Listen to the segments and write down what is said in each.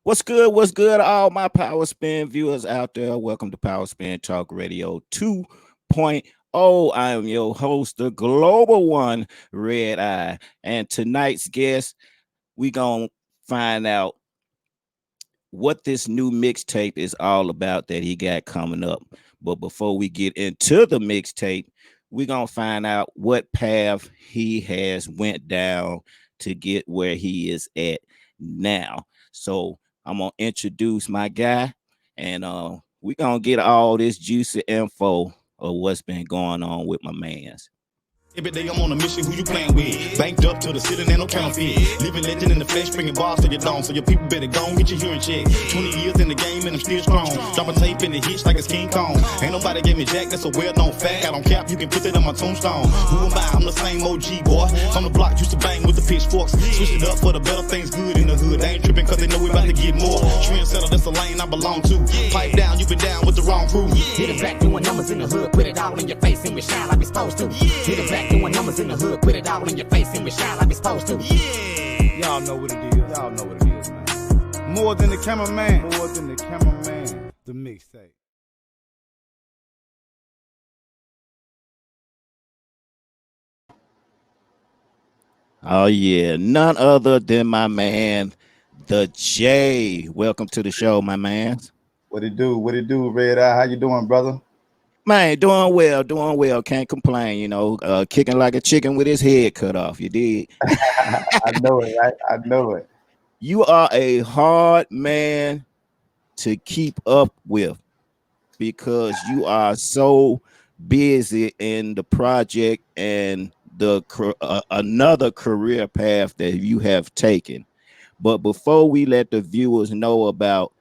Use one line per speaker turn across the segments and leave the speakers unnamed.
What's good? What's good? All my Power Spin viewers out there. Welcome to Power Spin Talk Radio 2.0. I am your host, the global one, Red Eye. And tonight's guest, we gonna find out what this new mixtape is all about that he got coming up. But before we get into the mixtape, we gonna find out what path he has went down to get where he is at now. So I'm gonna introduce my guy, and we gonna get all this juicy info of what's been going on with my man's.
Every day I'm on a mission, who you playing with? Banked up to the ceiling and no counterfeit. Living legend in the flesh, bringing bars to your dome. So your people better go and get your hearing check. 20 years in the game and I'm still strong. Dropping tape in the hits like it's King Kong. Ain't nobody gave me jack, that's a well-known fact. I don't cap, you can put it on my tombstone. Who am I? I'm the same OG boy. On the block, used to bang with the pitchforks. Switch it up for the better things good in the hood. They ain't tripping cause they know we about to get more. Trendsetter, that's the lane I belong to. Pipe down, you been down with the wrong crew.
Hit it back, doing numbers in the hood. Put it all in your face and we shine like we supposed to. Hit it back, doing numbers in the hood, put it all in your face and we shine like we supposed to.
Y'all know what it is. Y'all know what it is, man. More than the cameraman. More than the cameraman. The mixtape.
Oh yeah, none other than my man, the J. Welcome to the show, my man.
What it do? What it do, Red Eye? How you doing, brother?
Man, doing well, doing well. Can't complain, kicking like a chicken with his head cut off. You did.
I know it, right? I know it.
You are a hard man to keep up with because you are so busy in the project and the another career path that you have taken. But before we let the viewers know about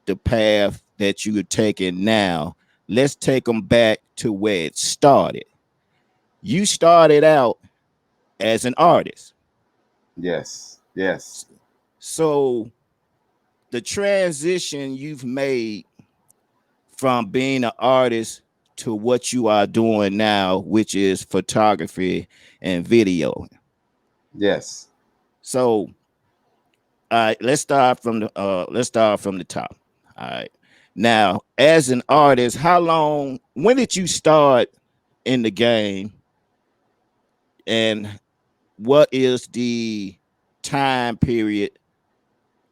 the path that you're taking now, let's take them back to where it started. You started out as an artist.
Yes, yes.
So the transition you've made from being an artist to what you are doing now, which is photography and video.
Yes.
So let's start from the top. All right. Now, as an artist, when did you start in the game? And what is the time period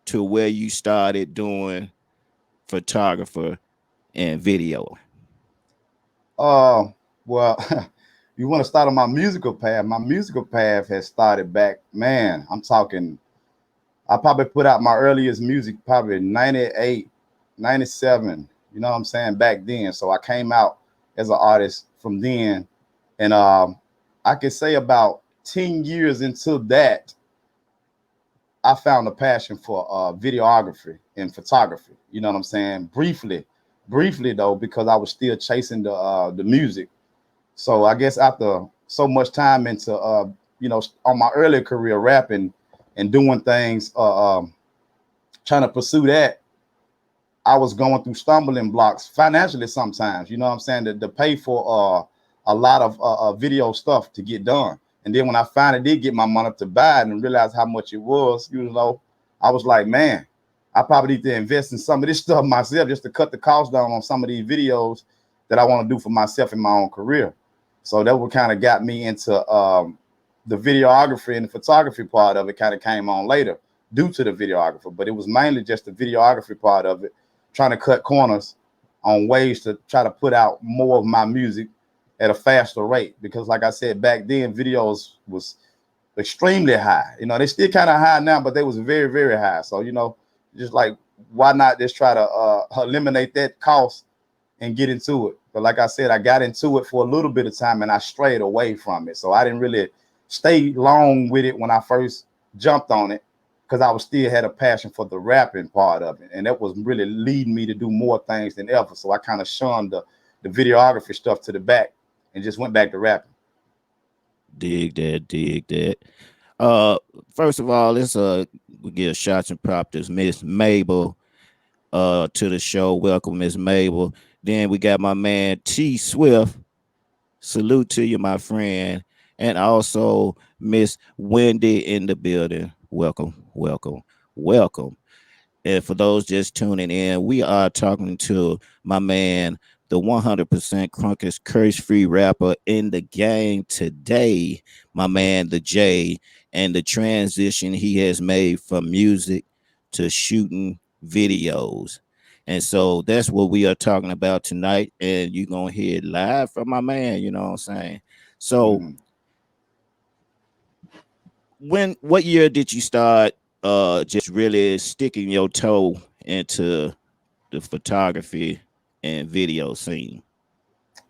to where you started doing photographer and video?
Well, you want to start on my musical path. My musical path has started back, man, I'm talking, I probably put out my earliest music probably 98, 97, you know what I'm saying, back then. So I came out as an artist from then. And I could say about 10 years into that, I found a passion for videography and photography. You know what I'm saying? Briefly though, because I was still chasing the music. So I guess after so much time into on my earlier career rapping and doing things, trying to pursue that, I was going through stumbling blocks financially sometimes. You know what I'm saying? To pay for a lot of video stuff to get done. And then when I finally did get my money to buy it and realize how much it was, I was like, man, I probably need to invest in some of this stuff myself just to cut the cost down on some of these videos that I want to do for myself in my own career. So that what kind of got me into the videography and the photography part of it kind of came on later due to the videographer. But it was mainly just the videography part of it, trying to cut corners on ways to try to put out more of my music at a faster rate. Because like I said, back then videos was extremely high. They still kind of high now, but they was very, very high. So, just like, why not just try to eliminate that cost and get into it? But like I said, I got into it for a little bit of time and I strayed away from it. So I didn't really stay long with it when I first jumped on it, because I was still had a passion for the rapping part of it. And that was really leading me to do more things than ever. So I kind of shunned the videography stuff to the back and just went back to rapping.
Dig that. First of all, let's we give shots and props to Miss Mabel to the show. Welcome, Miss Mabel. Then we got my man T Swift. Salute to you, my friend. And also Miss Wendy in the building. Welcome. And for those just tuning in, we are talking to my man, the 100% crunkest curse free rapper in the game today, my man, the J, and the transition he has made from music to shooting videos. And so that's what we are talking about tonight. And you're going to hear it live from my man, you know what I'm saying? So,
Mhm.
what year did you start just really sticking your toe into the photography and video scene?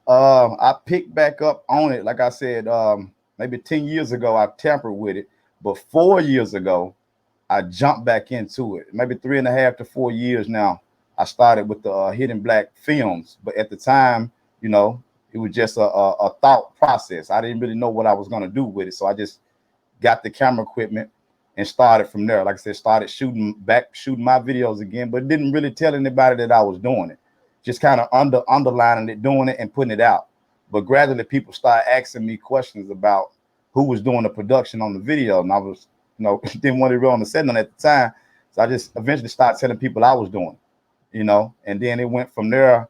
I picked back up on it. Like I said, maybe 10 years ago, I tampered with it. But 4 years ago, I jumped back into it. Maybe 3.5 to 4 years now. I started with the Hidden Black films. But at the time, you know, it was just a thought process. I didn't really know what I was going to do with it. So I just got the camera equipment and started from there. Like I said, started shooting my videos again, but didn't really tell anybody that I was doing it. Just kind of underlining it, doing it, and putting it out. But gradually, people started asking me questions about who was doing the production on the video, and I was, didn't want to really on the setting at the time. So I just eventually started telling people I was doing, and then it went from there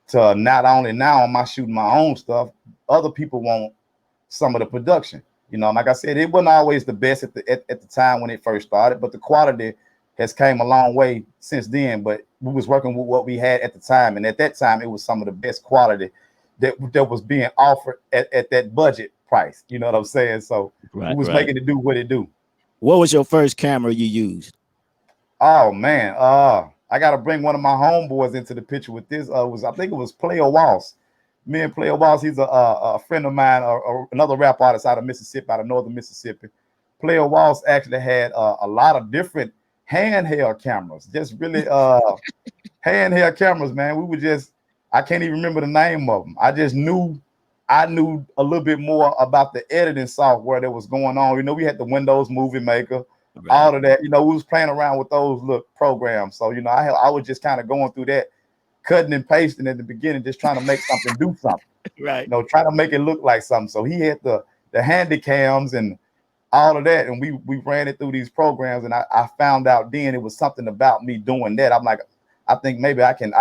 to not only now am I shooting my own stuff, other people want some of the production. Like I said, it wasn't always the best at the time when it first started, but the quality has came a long way since then. But we was working with what we had at the time, and at that time, it was some of the best quality that was being offered at that budget price. You know what I'm saying? So we
Right,
was
right.
making it do what it do.
What was your first camera you used?
Oh man, I gotta bring one of my homeboys into the picture with this. Was I think it was Player Walls. Me and Player Walls, he's a friend of mine, or another rap artist out of Mississippi, out of northern Mississippi. Player Walls actually had a lot of different handheld cameras, just really handheld cameras, man. We were just, I can't even remember the name of them. I knew a little bit more about the editing software that was going on. We had the Windows Movie Maker,
Right,
all of that. We was playing around with those little programs. So, I was just kind of going through that, cutting and pasting at the beginning, just trying to make something do something,
right.
trying to make it look like something. So he had the handy cams and all of that, and we ran it through these programs, and I found out then it was something about me doing that. I'm like, I think maybe I can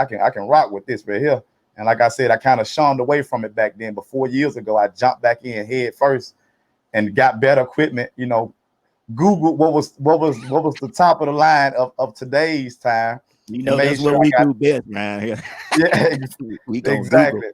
rock with this right here. And like I said, I kind of shunned away from it back then. But 4 years ago, I jumped back in head first and got better equipment. Google what was the top of the line of today's time,
You
and
know
made
that's
sure
what
I
we
got
do best, man. Here.
yeah,
We gonna Google.
exactly.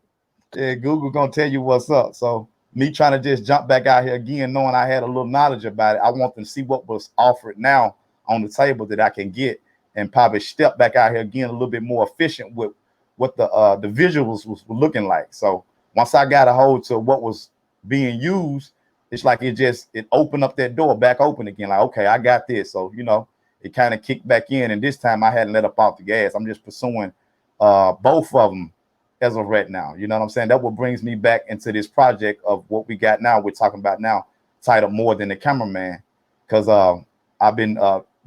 Yeah, Google gonna tell you what's up. So me trying to just jump back out here again, knowing I had a little knowledge about it, I want them to see what was offered now on the table that I can get, and probably step back out here again a little bit more efficient with what the visuals was looking like. So once I got a hold to what was being used, it's like it opened up that door back open again. Like, okay, I got this. So it kind of kicked back in, and this time I hadn't let up off the gas. I'm just pursuing both of them as of right now. You know what I'm saying? That what brings me back into this project of what we got now. We're talking about now, titled More Than the Cameraman, because I've been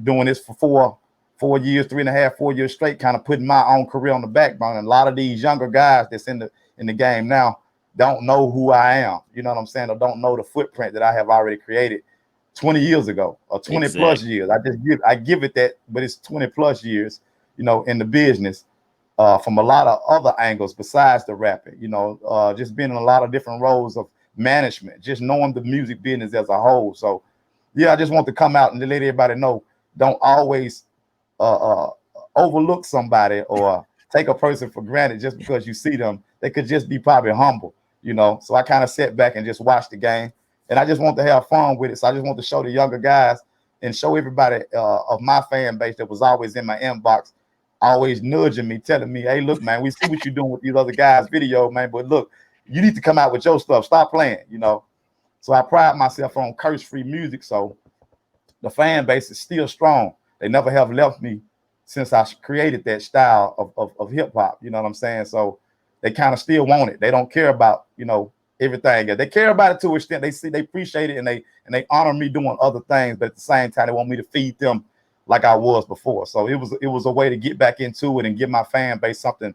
doing this for 4 years, 3.5, 4 years straight, kind of putting my own career on the back burner. And a lot of these younger guys that's in the game now don't know who I am. You know what I'm saying? Or don't know the footprint that I have already created 20 years ago or 20 plus
Exactly.
years. I give it that, but it's 20 plus years, in the business, from a lot of other angles besides the rapping, just being in a lot of different roles of management, just knowing the music business as a whole. So, yeah, I just want to come out and let everybody know, don't always uh, overlook somebody or take a person for granted just because you see them. They could just be probably humble. So I kind of sat back and just watched the game, and I just want to have fun with it. So I just want to show the younger guys and show everybody of my fan base that was always in my inbox, always nudging me, telling me, "Hey, look, man, we see what you're doing with these other guys' video, man, but look, you need to come out with your stuff. Stop playing." So I pride myself on curse-free music. So the fan base is still strong. They never have left me since I created that style of hip hop. You know what I'm saying? So they kind of still want it. They don't care about, everything. They care about it to an extent. They appreciate it, and they honor me doing other things, but at the same time they want me to feed them like I was before. So it was a way to get back into it and give my fan base something.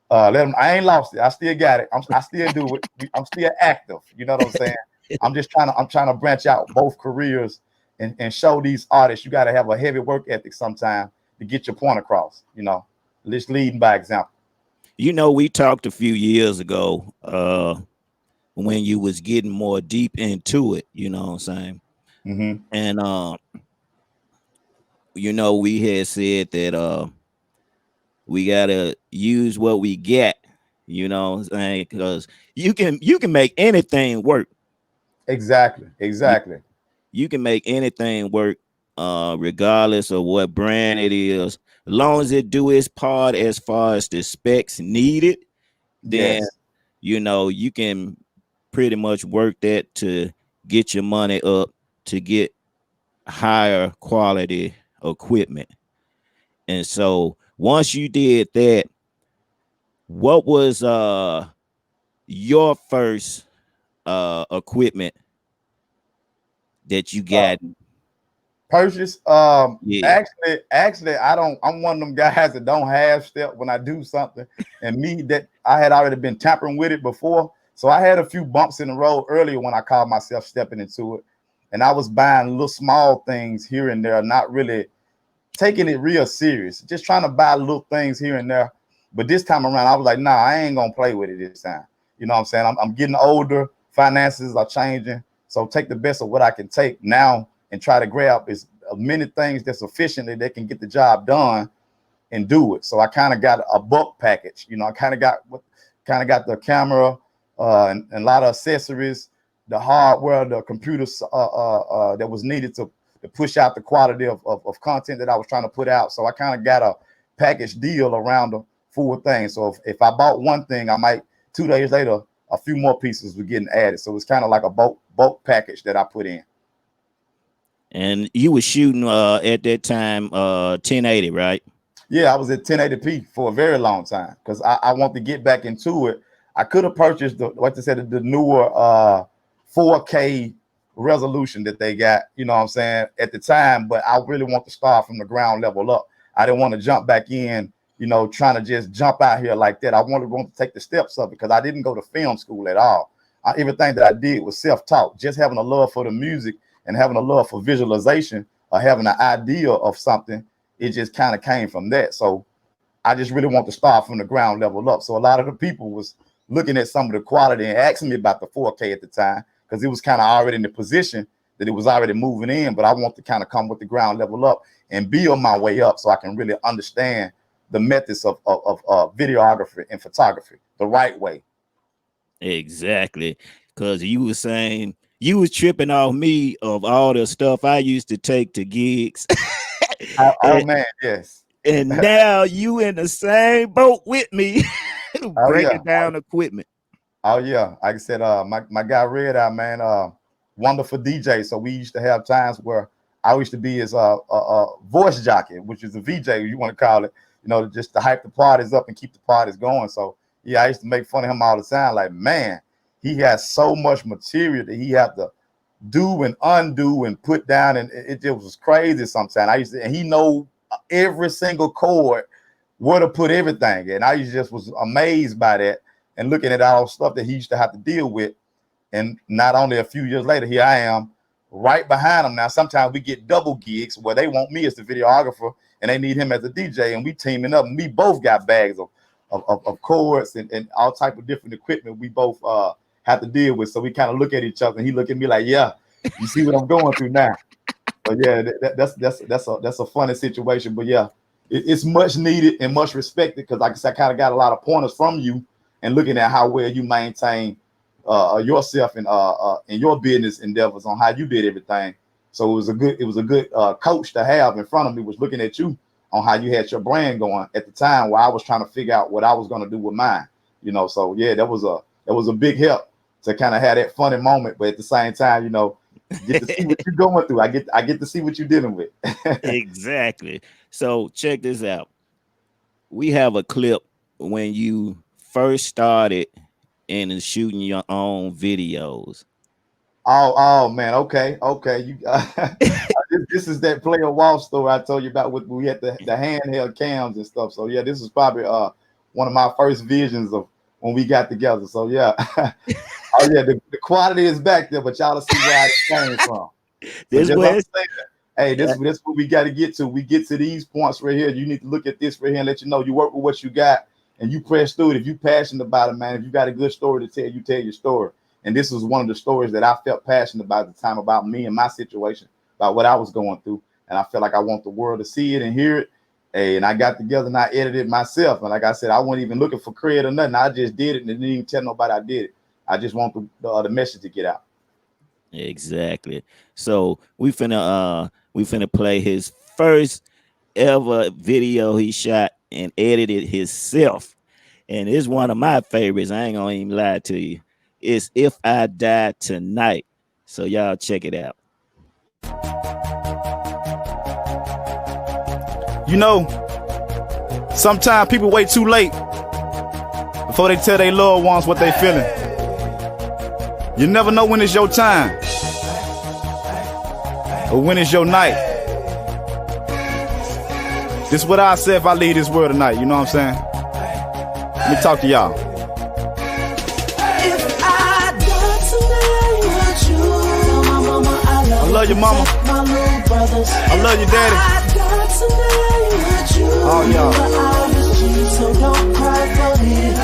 Let them. I ain't lost it. I still got it. I still do it. I'm still active. You know what I'm saying? I'm trying to branch out both careers and show these artists you got to have a heavy work ethic sometimes to get your point across. Just leading by example.
We talked a few years ago, when you was getting more deep into it, you know what I'm saying?
Hmm.
And we had said that we gotta use what we get, you know what I'm saying? Because you can make anything work.
Exactly.
You,
Exactly.
you can make anything work, regardless of what brand it is, as long as it do its part as far as the specs needed, then
Yes.
you can pretty much work that to get your money up to get higher quality equipment. And so once you did that, what was your first equipment that you
Uh,
got?
Purchase.
Yeah.
Actually, I'm one of them guys that don't half step when I do something, and me that I had already been tampering with it before, so I had a few bumps in the road earlier when I called myself stepping into it, and I was buying little small things here and there, not really taking it real serious, just trying to buy little things here and there. But this time around, I was like, nah, I ain't gonna play with it this time. You know what I'm saying? I'm getting older, finances are changing. So take the best of what I can take now and try to grab as many things that's sufficiently that can get the job done and do it. So I kind of got a bulk package. I kind of got the camera, and a lot of accessories, the hardware, the computers that was needed to push out the quality of content that I was trying to put out. So I kind of got a package deal around the full thing. So if I bought one thing, I might 2 days later a few more pieces were getting added. So it's kind of like a bulk package that I put in.
And you were shooting at that time 1080, right?
Yeah, I was at 1080p for a very long time because I want to get back into it. I could have purchased what they said, the newer 4K resolution that they got, you know what I'm saying, at the time, but I really want to start from the ground level up. I didn't want to jump back in, trying to just jump out here like that. I want to take the steps up because I didn't go to film school at all. Everything that I did was self-taught, just having a love for the music and having a love for visualization or having an idea of something. It just kind of came from that. So I just really want to start from the ground level up. So a lot of the people was looking at some of the quality and asking me about the 4K at the time because it was kind of already in the position that it was already moving in. But I want to kind of come with the ground level up and build my way up so I can really understand the methods of videography and photography the right way.
Exactly. Because you were saying you was tripping off me of all the stuff I used to take to gigs.
Oh
and,
man, yes.
and now you in the same boat with me,
Oh yeah.
breaking down equipment.
Oh yeah, like I said, my guy Red Eye, man, wonderful DJ. So we used to have times where I used to be his voice jockey, which is a VJ, you want to call it, just to hype the parties up and keep the parties going. So yeah, I used to make fun of him all the time. Like, man, he has so much material that he had to do and undo and put down, and it just was crazy sometimes. And he know every single chord where to put everything, and I just was amazed by that and looking at all the stuff that he used to have to deal with. And not only a few years later, here I am right behind him. Now, sometimes we get double gigs where they want me as the videographer and they need him as a DJ, and we teaming up. And we both got bags of cords and all type of different equipment we both have to deal with. So we kind of look at each other, and he look at me like, "Yeah, you see what I'm going through now." But yeah, that's a funny situation. But yeah, it's much needed and much respected because, like I said, I kind of got a lot of pointers from you and looking at how well you maintain yourself and in your business endeavors on how you did everything. So it was a good coach to have in front of me, was looking at you on how you had your brand going at the time while I was trying to figure out what I was going to do with mine. So yeah, that was a big help to kind of have that funny moment, but at the same time, get to see what you're going through. I get to see what you're dealing with.
Exactly. So check this out. We have a clip when you first started and shooting your own videos.
Oh man, okay. You this is that player wall story I told you about with we had the handheld cams and stuff. So yeah, this is probably one of my first visions of when we got together. So yeah. Oh yeah, the quality is back there, but y'all will see where it came from. So
This
just
where
understand that. Hey, this what we got to get to. We get to these points right here. You need to look at this right here and let you know you work with what you got and you press through it. If you passionate about it, man, if you got a good story to tell, you tell your story. And this was one of the stories that I felt passionate about at the time, about me and my situation, about what I was going through. And I felt like I want the world to see it and hear it. Hey, and I got together and I edited it myself. And like I said, I wasn't even looking for credit or nothing. I just did it and didn't even tell nobody I did it. I just want the message to get out.
Exactly. So we finna play his first ever video he shot and edited himself. And it's one of my favorites. I ain't gonna even lie to you. It's If I Die Tonight. So y'all check it out.
You know, sometimes people wait too late before they tell their loved ones what they feeling. You never know when it's your time or when it's your night. This is what I say if I leave this world tonight, you know what I'm saying? Let me talk to y'all.
If I die tonight, would you tell my mama I love you,
mama.
My little brothers.
I love you, daddy.
If I die tonight, would you
Oh, y'all.
remember I was cheap, so don't cry for me. If I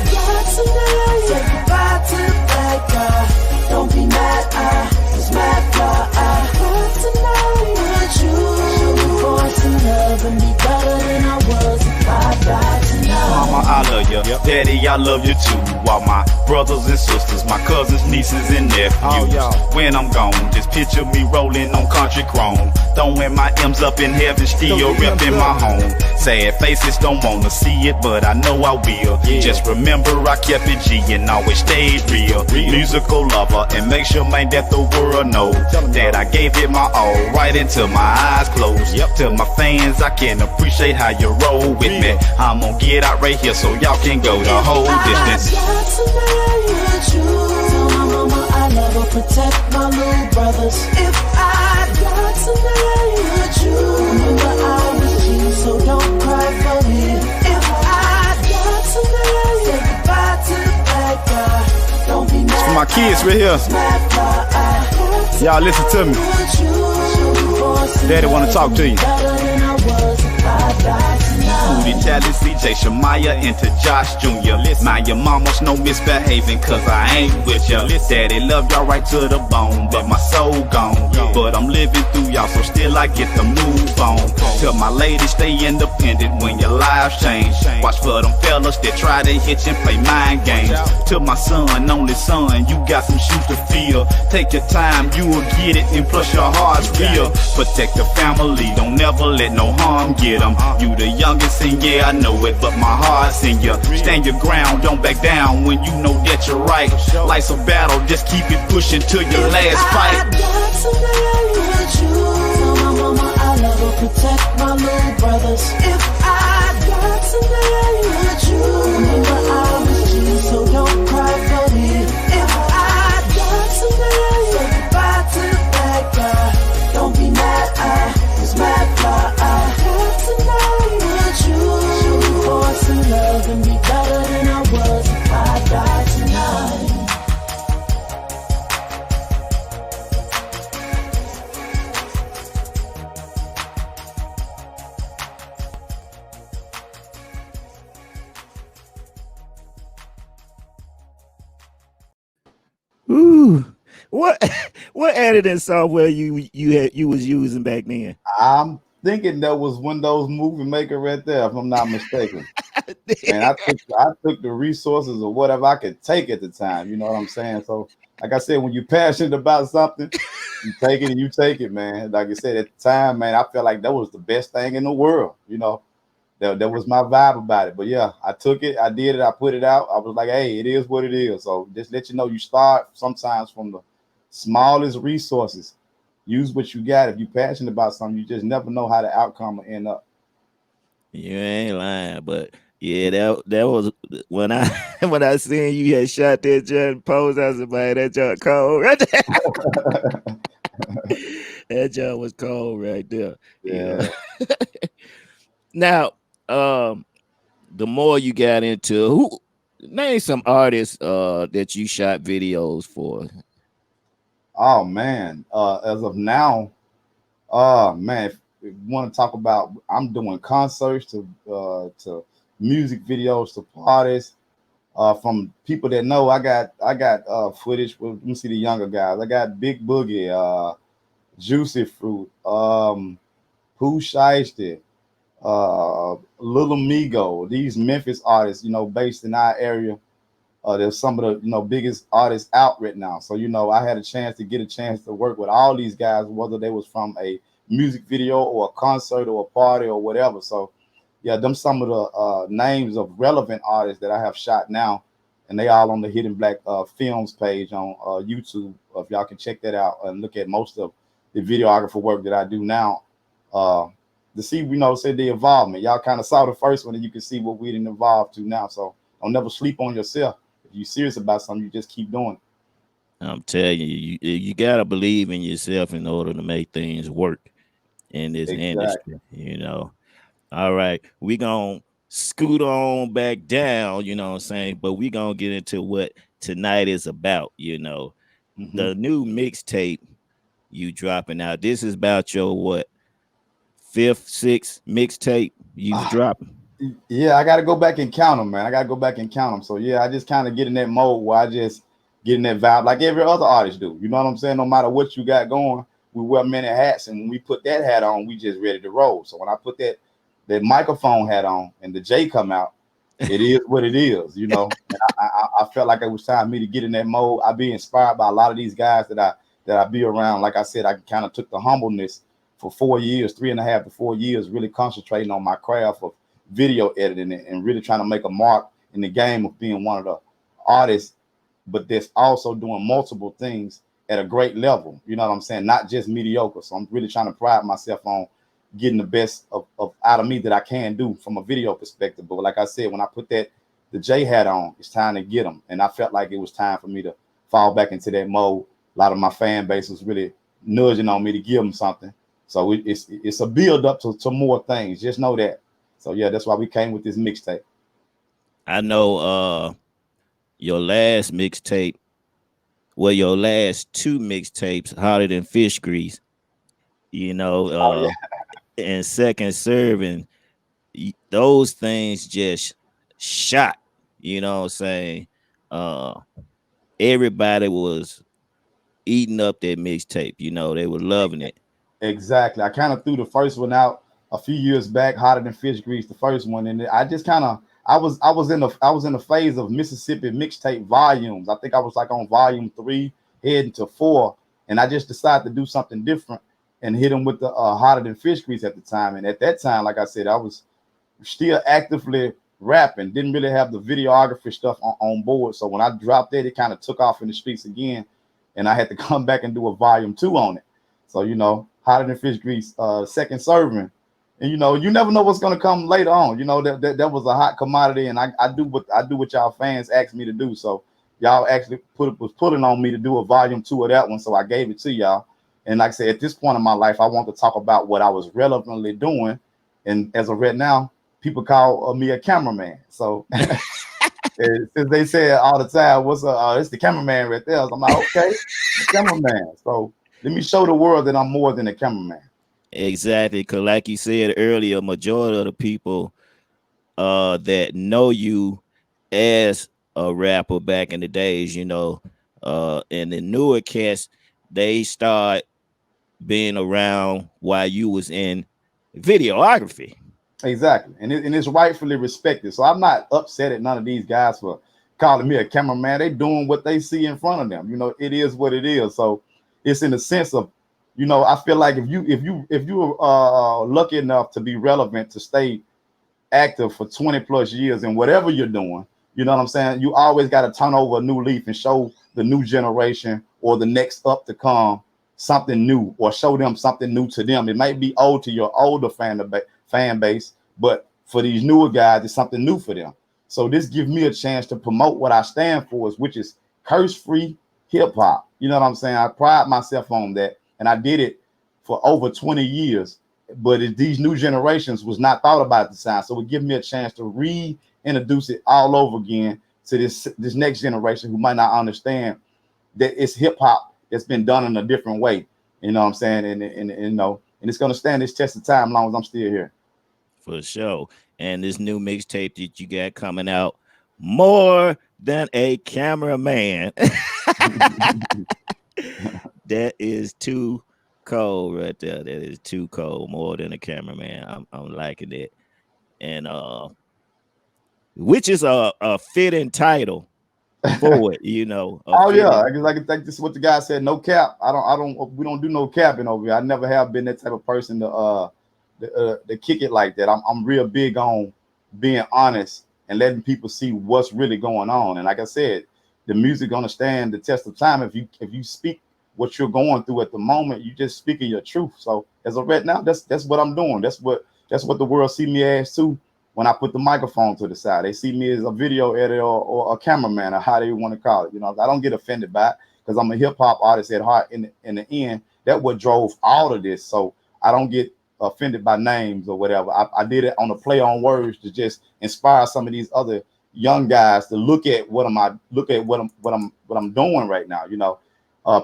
die tonight, say goodbye to the bad guy. Don't be mad, I was mad fly. I die tonight, would you show me voice and love and be better than I was if I die tonight?
Mama, I love you. Daddy, I love you too. All my brothers and sisters, my cousins, nieces, and nephews. When I'm gone, just picture me rolling on country chrome. Throwing my M's up in heaven, still repping my home. Sad faces don't wanna see it, but I know I will. Just remember I kept it G and always stayed real. Musical lover, and make sure, man, that the world knows that I gave it my all right until my eyes closed. To my fans, I can appreciate how you roll with me. I'm gonna get out right here so y'all can go the whole distance.
If I die tonight, would you tell my mama I love her, protect my little brothers? If I die tonight, would you remember I was cheap, so don't cry for me? If I die tonight, say goodbye to the bad guy. Don't be mad.
For my kids right here. Y'all listen to me. Daddy wanna talk to you. Moody, Tally, CJ, Shamaya, into Josh Jr. Mind your mamas, no misbehaving, cause I ain't with ya. Daddy love y'all right to the bone, but my soul gone. But I'm living through y'all, so still I get to move on. Tell my ladies, stay independent when your lives change. Watch for them fellas that try to hit you and play mind games. To my son, only son, you got some shoes to fill. Take your time, you will get it, and plus your heart's real. Protect the family, don't never let no harm get them. You the youngest and yeah, I know it, but my heart's in you. Stand your ground, don't back down when you know that you're right. Life's a battle, just keep it pushing till your last fight.
If I die tonight, would you tell my mama I love her, protect my little brothers? If I die tonight, would you remember I was cheap, so don't cry for me? If I die tonight, say goodbye to the bad guy. Don't be mad, I was mad fly. I die tonight, would you show me force and love and be better than I was if I die tonight?
Ooh. What what editing software you was using back then?
I'm thinking that was Windows Movie Maker right there, if I'm not mistaken. And I took the resources or whatever I could take at the time. You know what I'm saying? So, like I said, when you're passionate about something, you take it and you take it, man. Like I said, at the time, man, I felt like that was the best thing in the world. You know, that was my vibe about it. But yeah, I took it, I did it, I put it out. I was like, hey, it is what it is. So just let you know, you start sometimes from the smallest resources. Use what you got. If you're passionate about something, you just never know how the outcome will end up.
You ain't lying, but yeah, that was when I when I seen you had shot that joint pose. I was like, man, that joint cold right there. That joint was cold right there.
Yeah.
Now, the more you got into, who name some artists that you shot videos for?
Oh man. As of now, Man, if you want to talk about, I'm doing concerts to music videos to parties. From people that know, I got footage with. Let me see the younger guys. I got Big Boogie, Juicy Fruit, Pooh Shiesty, Little Migo. These Memphis artists, based in our area. There's some of the biggest artists out right now. So I had a chance to work with all these guys, whether they was from a music video or a concert or a party or whatever. So yeah, them some of the names of relevant artists that I have shot now, and they all on the Hidden Black Films page on YouTube. If y'all can check that out and look at most of the videographer work that I do now, uh, to see say the involvement. Y'all kind of saw the first one, and you can see what we didn't evolve to now. So don't never sleep on yourself. If you're serious about something, you just keep doing it.
I'm telling you, you gotta believe in yourself in order to make things work in this
Exactly.
industry. All right, we gonna scoot on back down. You know what I'm saying? But we gonna get into what tonight is about.
Hmm.
The new mixtape you dropping out. This is about your what, fifth, sixth mixtape you've dropped.
Yeah, I got to go back and count them, man. I got to go back and count them. So yeah, I just kind of get in that mode where I just get in that vibe like every other artist do. You know what I'm saying? No matter what you got going, we wear many hats, and when we put that hat on, we just ready to roll. So when I put that microphone hat on and the J come out, it is what it is. And I felt like it was time for me to get in that mode. I be inspired by a lot of these guys that I be around. Like I said, I kind of took the humbleness for 4 years, 3.5 to 4 years, really concentrating on my craft of video editing and really trying to make a mark in the game of being one of the artists, but that's also doing multiple things at a great level. You know what I'm saying? Not just mediocre. So I'm really trying to pride myself on getting the best of out of me that I can do from a video perspective. But like I said, when I put the J hat on, it's time to get them. And I felt like it was time for me to fall back into that mode. A lot of my fan base was really nudging on me to give them something. So it's a build up to more things. Just know that. So yeah, that's why we came with this mixtape.
I know your last mixtape, well, your last two mixtapes, Hotter Than Fish Grease, you know,
Oh yeah,
uh, and Second Serving, those things just shot, you know what I'm saying? Uh, Everybody was eating up that mixtape, they were loving it.
exactly. I kind of threw the first one out a few years back, hotter than fish grease, the first one, and I just kind of I was in the phase of Mississippi mixtape volumes. I think I was like on volume 3, heading to 4, and I just decided to do something different and hit them with the hotter than fish grease at the time. And at that time, like I said, I was still actively rapping, didn't really have the videography stuff on board. So when I dropped that, it kind of took off in the streets again, and I had to come back and do a volume 2 on it. So hotter than fish grease, second serving, and you never know what's gonna come later on. That was a hot commodity, and I do what y'all fans asked me to do. So y'all actually was putting on me to do a volume 2 of that one, so I gave it to y'all. And like I said, at this point in my life, I want to talk about what I was relevantly doing, and as of right now, people call me a cameraman. So since they say it all the time, what's it's the cameraman right there. So I'm like, okay, the cameraman. So let me show the world that I'm more than a cameraman.
Exactly, because like you said earlier, majority of the people that know you as a rapper back in the days, and the newer cats, they start being around while you was in videography.
Exactly, and it's rightfully respected. So I'm not upset at none of these guys for calling me a cameraman. They doing what they see in front of them. It is what it is. So it's in the sense of, I feel like if you lucky enough to be relevant to stay active for 20 plus years and whatever you're doing, you know what I'm saying? You always got to turn over a new leaf and show the new generation or the next up to come something new, or show them something new to them. It might be old to your older fan base, but for these newer guys, it's something new for them. So this gives me a chance to promote what I stand for, which is curse free hip hop. You know what I'm saying? I pride myself on that, and I did it for over 20 years. But these new generations was not thought about at the time, so it gives me a chance to reintroduce it all over again to this next generation who might not understand that it's hip hop that's been done in a different way. You know what I'm saying? And and it's gonna stand this test of time as long as I'm still here.
For sure. And this new mixtape that you got coming out, More Than a Cameraman. That is too cold right there. That is too cold. More Than a Cameraman. I'm liking it. And which is a fitting title for it, you know.
Oh yeah, I can think this is what the guy said. No cap. We don't do no capping over here. I never have been that type of person to kick it like that. I'm real big on being honest and letting people see what's really going on. And like I said, the music gonna stand the test of time. If you speak what you're going through at the moment, you just speaking your truth. So as of right now, that's what I'm doing. That's what the world see me as too. When I put the microphone to the side, they see me as a video editor or a cameraman, or how they want to call it. You know, I don't get offended by it because I'm a hip hop artist at heart. In the end, that what drove all of this. So I don't get offended by names or whatever. I did it on a play on words to just inspire some of these other young guys to look at what I'm doing right now. You know,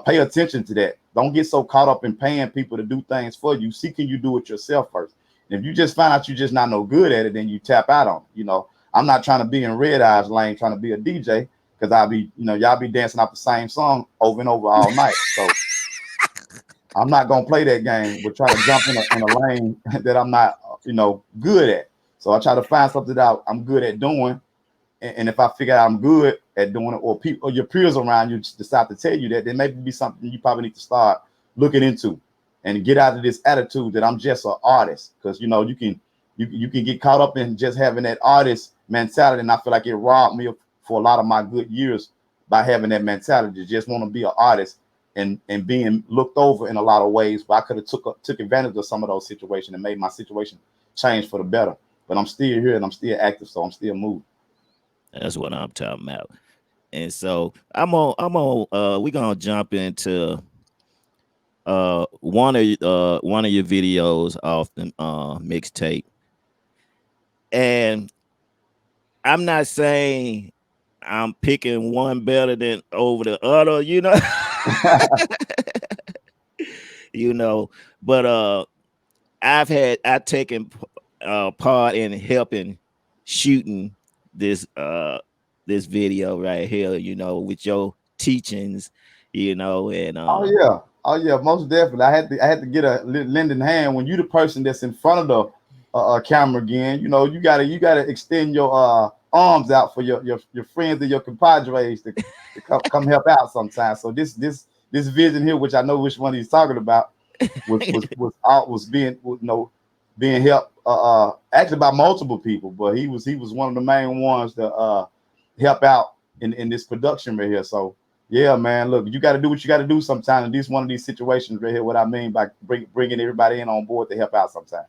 pay attention to that. Don't get so caught up in paying people to do things for you. See, can you do it yourself first? If you just find out you're just not no good at it, then you tap out on it. You know, I'm not trying to be in Red Eye's lane, trying to be a DJ, because y'all be dancing out the same song over and over all night. So I'm not gonna play that game, but try to jump in a lane that I'm not, good at. So I try to find something that I'm good at doing, and if I figure out I'm good at doing it, or people or your peers around you decide to tell you that, then maybe be something you probably need to start looking into. And get out of this attitude that I'm just an artist, because you can get caught up in just having that artist mentality, and I feel like it robbed me for a lot of my good years by having that mentality to just want to be an artist and being looked over in a lot of ways. But I could have took advantage of some of those situations and made my situation change for the better. But I'm still here and I'm still active, so I'm still moving.
That's what I'm talking about. And so we're gonna jump into one of your videos off the mixtape, and I'm not saying I'm picking one better than over the other, but I've taken part in helping shooting this video right here, with your teachings, and
Oh yeah, most definitely. I had to get a lending hand when you the person that's in front of the camera again. You gotta extend your arms out for your friends and your compadres to come help out sometimes. So this vision here, which I know which one he's talking about, was being helped actually by multiple people, but he was one of the main ones to help out in this production right here. So. Yeah, man. Look, you got to do what you got to do sometimes. And this one of these situations right here, what I mean by bringing everybody in on board to help out sometimes.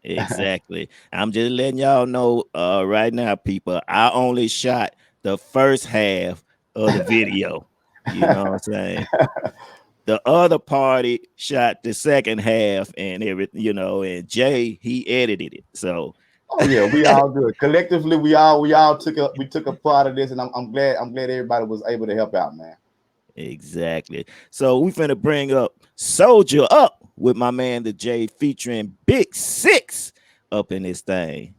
Exactly. I'm just letting y'all know right now, people, I only shot the first half of the video. You know what I'm saying? The other party shot the second half and everything, and Jay, he edited it. So.
Oh yeah, we all good. Collectively, we all took a part of this, and I'm glad everybody was able to help out, man.
Exactly. So we finna bring up Soldier Up with my man the J, featuring Big Six up in this thing.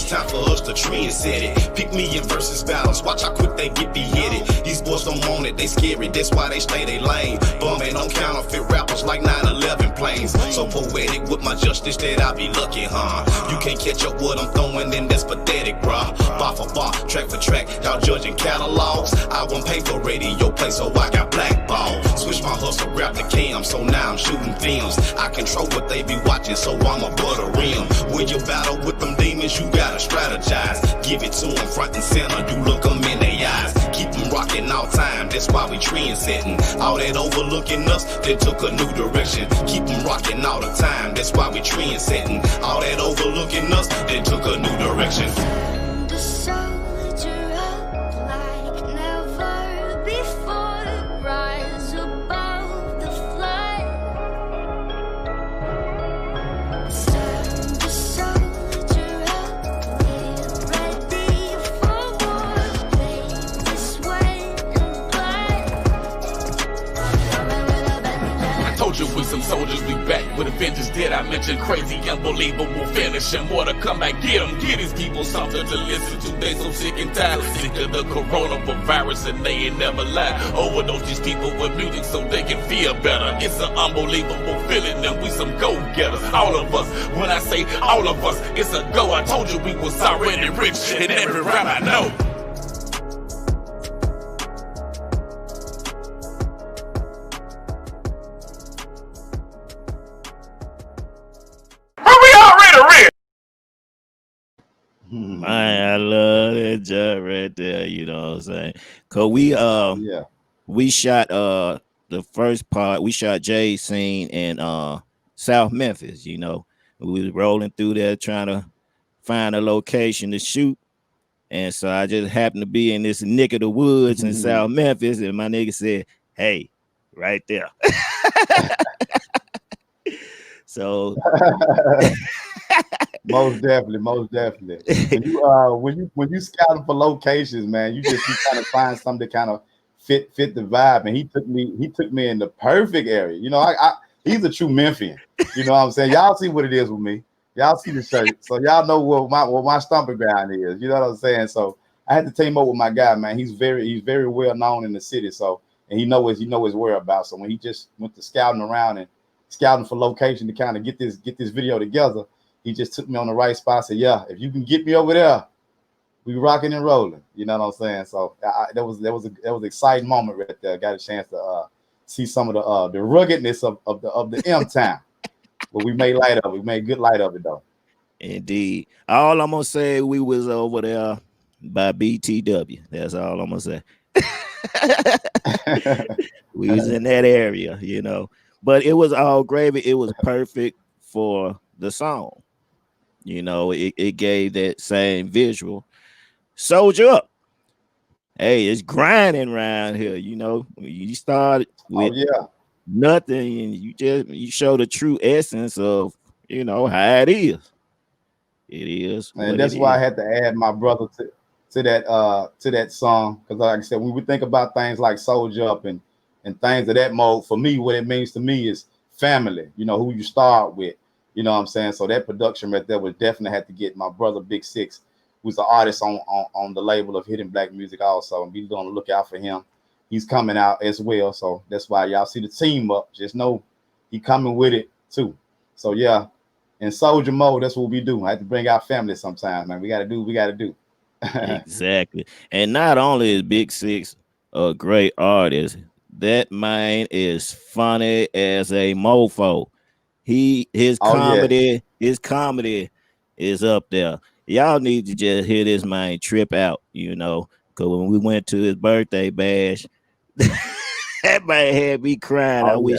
Time for us to trendset it. Pick me in versus battles. Watch how quick they get beheaded. These boys don't want it, they scary. That's why they stay they lane. Bumming on counterfeit rappers like 9/11 planes. So poetic with my justice that I be lucky, huh? You can't catch up what I'm throwing, then that's pathetic, bruh. Bar for bar, track for track, y'all judging catalogs. I won't pay for radio play, so I got blackballed. Switch my hustle, rap the cam, so now I'm shooting films. I control what they be watching, so I'm above the rim. When you battle with them demons, you you gotta strategize. Give it to them front and center, you look them in their eyes. Keep them rocking all time, that's why we trend setting. All that overlooking us, they took a new direction. Keep them rocking all the time, that's why we trend setting. All that overlooking us, they took a new direction.
The soldier up like never before. Rise above the flood. Stand the soldier up, get ready for war. Make this sweat and blood. Coming with a vengeance.
I told you we some soldiers, we back with a vengeance. Did I mention crazy, unbelievable finish and more to come back? Get them, get these people something to listen to. They so sick and tired, sick of the coronavirus and they ain't never lied. Overdose these people with music so they can feel better. It's an unbelievable feeling and we some go-getters. All of us, when I say all of us, it's a go. I told you we was already rich in every rap I know.
Man, I love that job right there. You know what I'm saying? Cause
Yeah.
we shot the first part. We shot Jay's scene in South Memphis. You know, we was rolling through there trying to find a location to shoot. And so I just happened to be in this nick of the woods in South Memphis, and my nigga said, "Hey, right there." So
Most definitely, most definitely. When you scouting for locations, man, you kind of find something to kind of fit the vibe. And he took me in the perfect area. You know, he's a true Memphian. You know what I'm saying? Y'all see what it is with me. Y'all see the shirt, so y'all know what my stomping ground is. You know what I'm saying? So I had to team up with my guy, man. He's very well known in the city. So and he know his whereabouts. So when he just went to scouting around and scouting for location to kind of get this video together, he just took me on the right spot. Said, "Yeah, if you can get me over there, we rocking and rolling." You know what I'm saying? So that was an exciting moment right there. Got a chance to see some of the ruggedness of the M town, but we made light of it. We made good light of it though.
indeed, all I'm gonna say, we was over there by BTW. That's all I'm gonna say. We was in that area, you know, but it was all gravy. It was perfect for the song. You know, it gave that same visual. Soldier up. Hey, it's grinding around here. You know, you started
Oh
with
yeah.
nothing, and you show the true essence of, you know, how it is. It is
And
what it
that's why I
is.
had to add my brother to that song, because like I said, when we think about things like Soldier Up and things of that mode, for me, what it means to me is family. You know, who you start with. You know what I'm saying? So that production right there was definitely had to get my brother Big Six, who's an artist on the label of Hidden Black Music also. And we're gonna look out for him. He's coming out as well. So that's why y'all see the team up. Just know he coming with it too. So yeah, in soldier mode, that's what we do. I have to bring our family sometimes, man. We gotta do what we gotta do.
Exactly. And not only is Big Six a great artist, that man is funny as a mofo. His
Oh yeah.
comedy is up there. Y'all need to just hear this man trip out, you know. Cause when we went to his birthday bash, that man had me crying.
Oh yeah.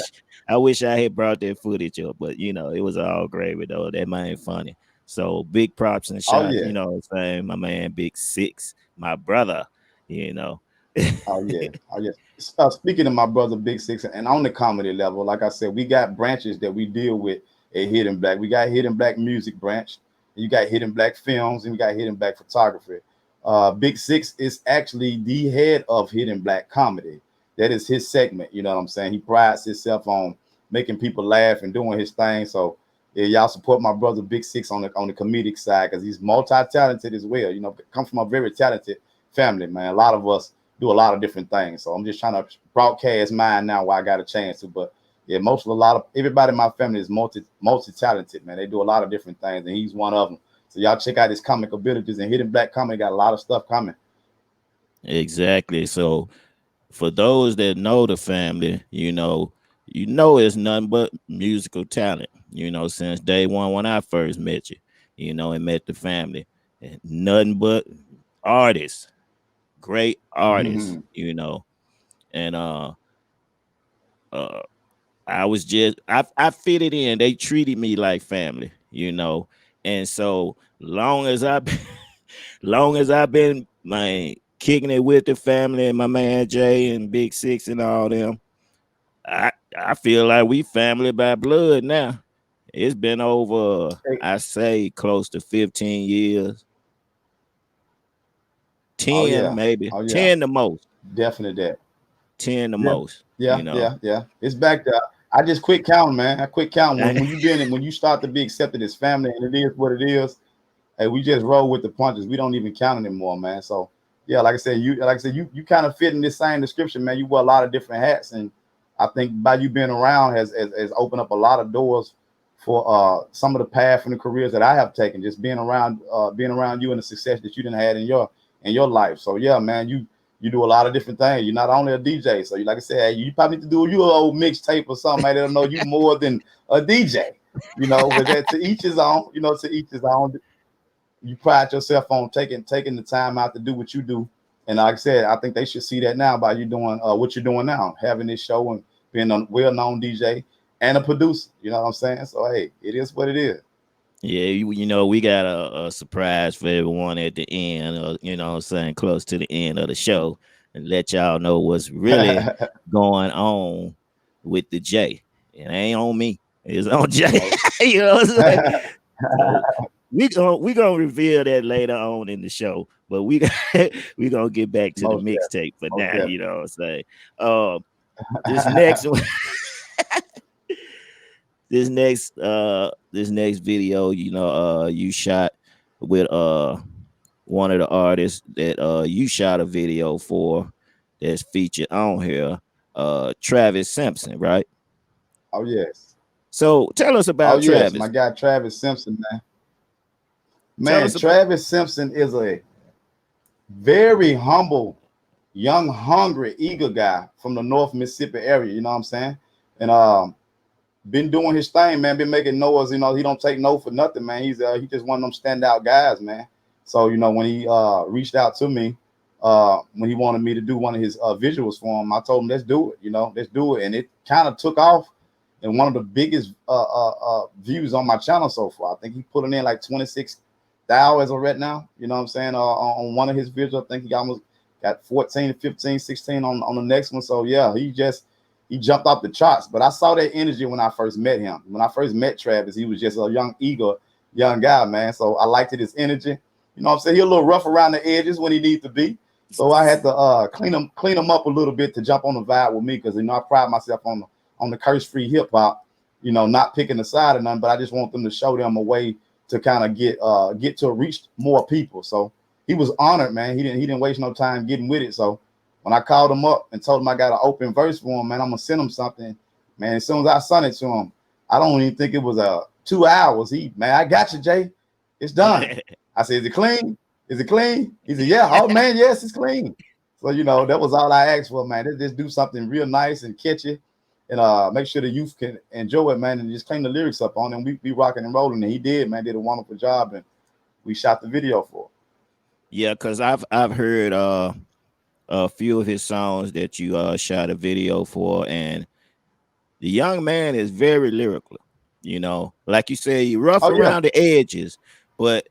I wish I had brought that footage up, but you know, it was all gravy though. That man funny. So big props and
Oh
shots,
yeah.
you know what I'm saying? My man Big Six, my brother, you know.
Oh yeah, oh yeah. Speaking of my brother Big Six, and on the comedy level, like I said, we got branches that we deal with at Hidden Black. We got Hidden Black Music branch, you got Hidden Black Films, and we got Hidden Black Photography. Big Six is actually the head of Hidden Black Comedy. That is his segment. You know what I'm saying? He prides himself on making people laugh and doing his thing. So yeah, y'all support my brother Big Six on the comedic side, because he's multi-talented as well. You know, come from a very talented family, man. A lot of us do a lot of different things. So I'm just trying to broadcast mine now while I got a chance to. But yeah, everybody in my family is multi-talented, man. They do a lot of different things, and he's one of them. So y'all check out his comic abilities, and Hidden Black Comedy got a lot of stuff coming.
Exactly. So for those that know the family, you know it's nothing but musical talent, you know, since day one when I first met you, you know, and met the family. nothing but artists, great artists,
Mhm.
and uh I fitted in. They treated me like family. And so long as I've been kicking it with the family and my man Jay and Big Six and all them, I feel like we family by blood now. It's been over,
Hey,
I say, close to 15 years,
oh
10
yeah,
maybe,
oh yeah,
10 the most,
definitely that.
10 the
Yeah,
most,
yeah, yeah, yeah. It's back there. I just quit counting, man. I quit counting when you been in, when you start to be accepted as family, and it is what it is. Hey, we just roll with the punches. We don't even count anymore, man. So yeah, like I said, you kind of fit in this same description, man. You wear a lot of different hats, and I think by you being around has opened up a lot of doors for some of the path and the careers that I have taken. Just being around you and the success that you didn't had in your life. So yeah, man, you do a lot of different things. You're not only a DJ. So you like I said, hey, you probably need to do your old mixtape or something. Man, they'll know you more than a DJ. But that to each his own. To each his own. You pride yourself on taking the time out to do what you do. And like I said, I think they should see that now by you doing what you're doing now, having this show and being a well-known DJ and a producer. You know what I'm saying? So hey, it is what it is.
Yeah, we got a surprise for everyone at the end, what I'm saying, close to the end of the show, and let y'all know what's really going on with the J. It ain't on me, it's on Jay.
Oh.
You know what I'm saying? So we gonna reveal that later on in the show, but we gonna get back to the
Most definitely.
mixtape for
Most
now. You
definitely.
know what I'm saying? Um, this next one, this next video, you shot with one of the artists that you shot a video for that's featured on here, Travis Simpson, right?
Oh yes.
So tell us
Oh
about
yes. My
Travis.
guy Travis Simpson, man.
Tell
Man,
us about.
Travis Simpson is a very humble, young, hungry, eager guy from the North Mississippi area. You know what I'm saying? And been doing his thing, man. Been making noise. He don't take no for nothing, man. He just one of them standout guys, man. So when he reached out to me, when he wanted me to do one of his visuals for him, I told him let's do it. Let's do it, and it kind of took off. And one of the biggest views on my channel so far. I think he put in like 26,000 as of right now. You know what I'm saying? On one of his visuals, I think he almost got 14, 15, 16 on the next one. So yeah, he jumped off the charts. But I saw that energy when I first met him. When I first met Travis, he was just a young, eager, young guy, man. So I liked his energy. You know what I'm saying? He a little rough around the edges when he needs to be. So I had to clean him up a little bit to jump on the vibe with me because I pride myself on the curse-free hip hop. Not picking a side or nothing, but I just want them to show them a way to kind of get to reach more people. So he was honored, man. He didn't waste no time getting with it. So when I called him up and told him I got an open verse for him, man, I'm gonna send him something. Man, as soon as I sent it to him, I don't even think it was 2 hours. Man, I got you, Jay. It's done. I said, is it clean? Is it clean? He said, yeah. Oh man, yes, it's clean. So that was all I asked for, man. Just do something real nice and catchy, and make sure the youth can enjoy it, man, and just clean the lyrics up on it. And we rocking and rolling, and he did, man. Did a wonderful job, and we shot the video for it.
Yeah, because I've heard a few of his songs that you shot a video for, and the young man is very lyrical. Like you say, he rough
Oh yeah,
around the edges, but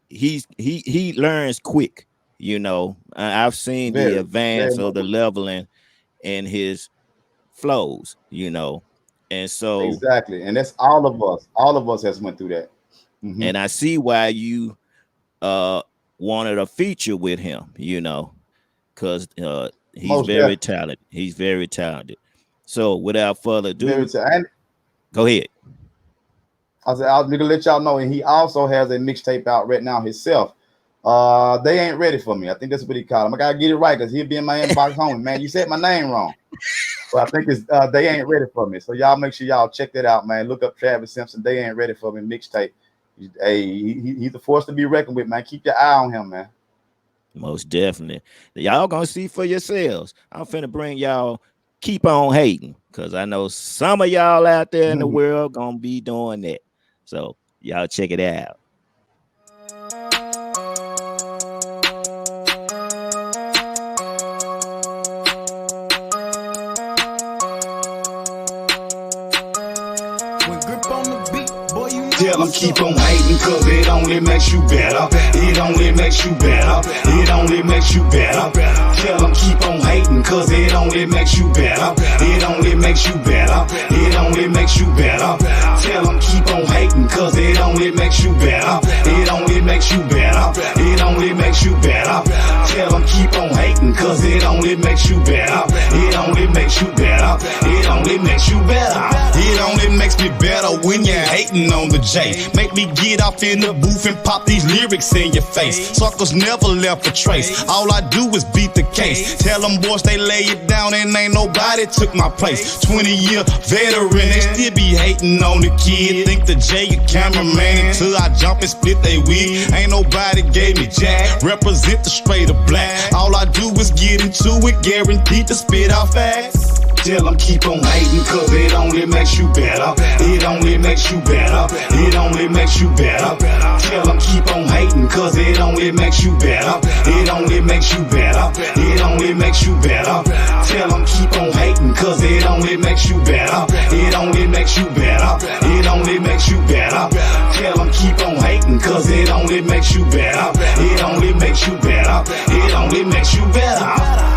he learns quick. I've seen the
very, very
advance of
much.
the leveling in his flows. And so,
Exactly, and that's all of us. All of us has went through that. Hmm.
and I see why you uh wanted a feature with him. Because he's
Most
very
definitely,
talented. He's very talented. So without further
very.
ado,
And
go ahead.
I said, I'm gonna let y'all know, and he also has a mixtape out right now himself. They ain't ready for me. I think that's what he called him. I gotta get it right because he'll be in my inbox home. Man, you said my name wrong. So I think it's they ain't ready for me. So y'all make sure y'all check that out, man. Look up Travis Simpson. They ain't ready for me mixtape. He's a force to be reckoned with, man. Keep your eye on him, man.
Most definitely. Y'all gonna see for yourselves. I'm finna bring y'all keep on hating. Cause I know some of y'all out there in the world gonna be doing that. So y'all check it out.
Tell them keep on hating, cause it only makes you better. It only makes you better. It only makes you better. Tell them keep on hating, cause it only makes you better. It only makes you better. It only makes you better. Tell them keep on hating, cause it only makes you better. It only makes you better. It only makes you better. Tell them keep on hating, cause it only makes you better. It only makes you better. It only makes you better. It only makes me better when you're hating on the J. Make me get off in the booth and pop these lyrics in your face. Suckers never left a trace. All I do is beat the case. Tell them boys they lay it down and ain't nobody took my place. 20-year veteran, they still be hating on the kid. Think the J a cameraman until I jump and split they wig. Ain't nobody gave me jack. Represent the straight or black. All I do is get into it, guaranteed to spit out facts. Tell them keep on hating, cause it only makes you better. It only makes you better. It only makes you better. Tell them keep on hating, cause it only makes you better. It only makes you better. It only makes you better. Tell them keep on hating, cause it only makes you better. It only makes you better. It only makes you better. Tell them keep on hating, cause it only makes you better. It only makes you better. It only makes you better.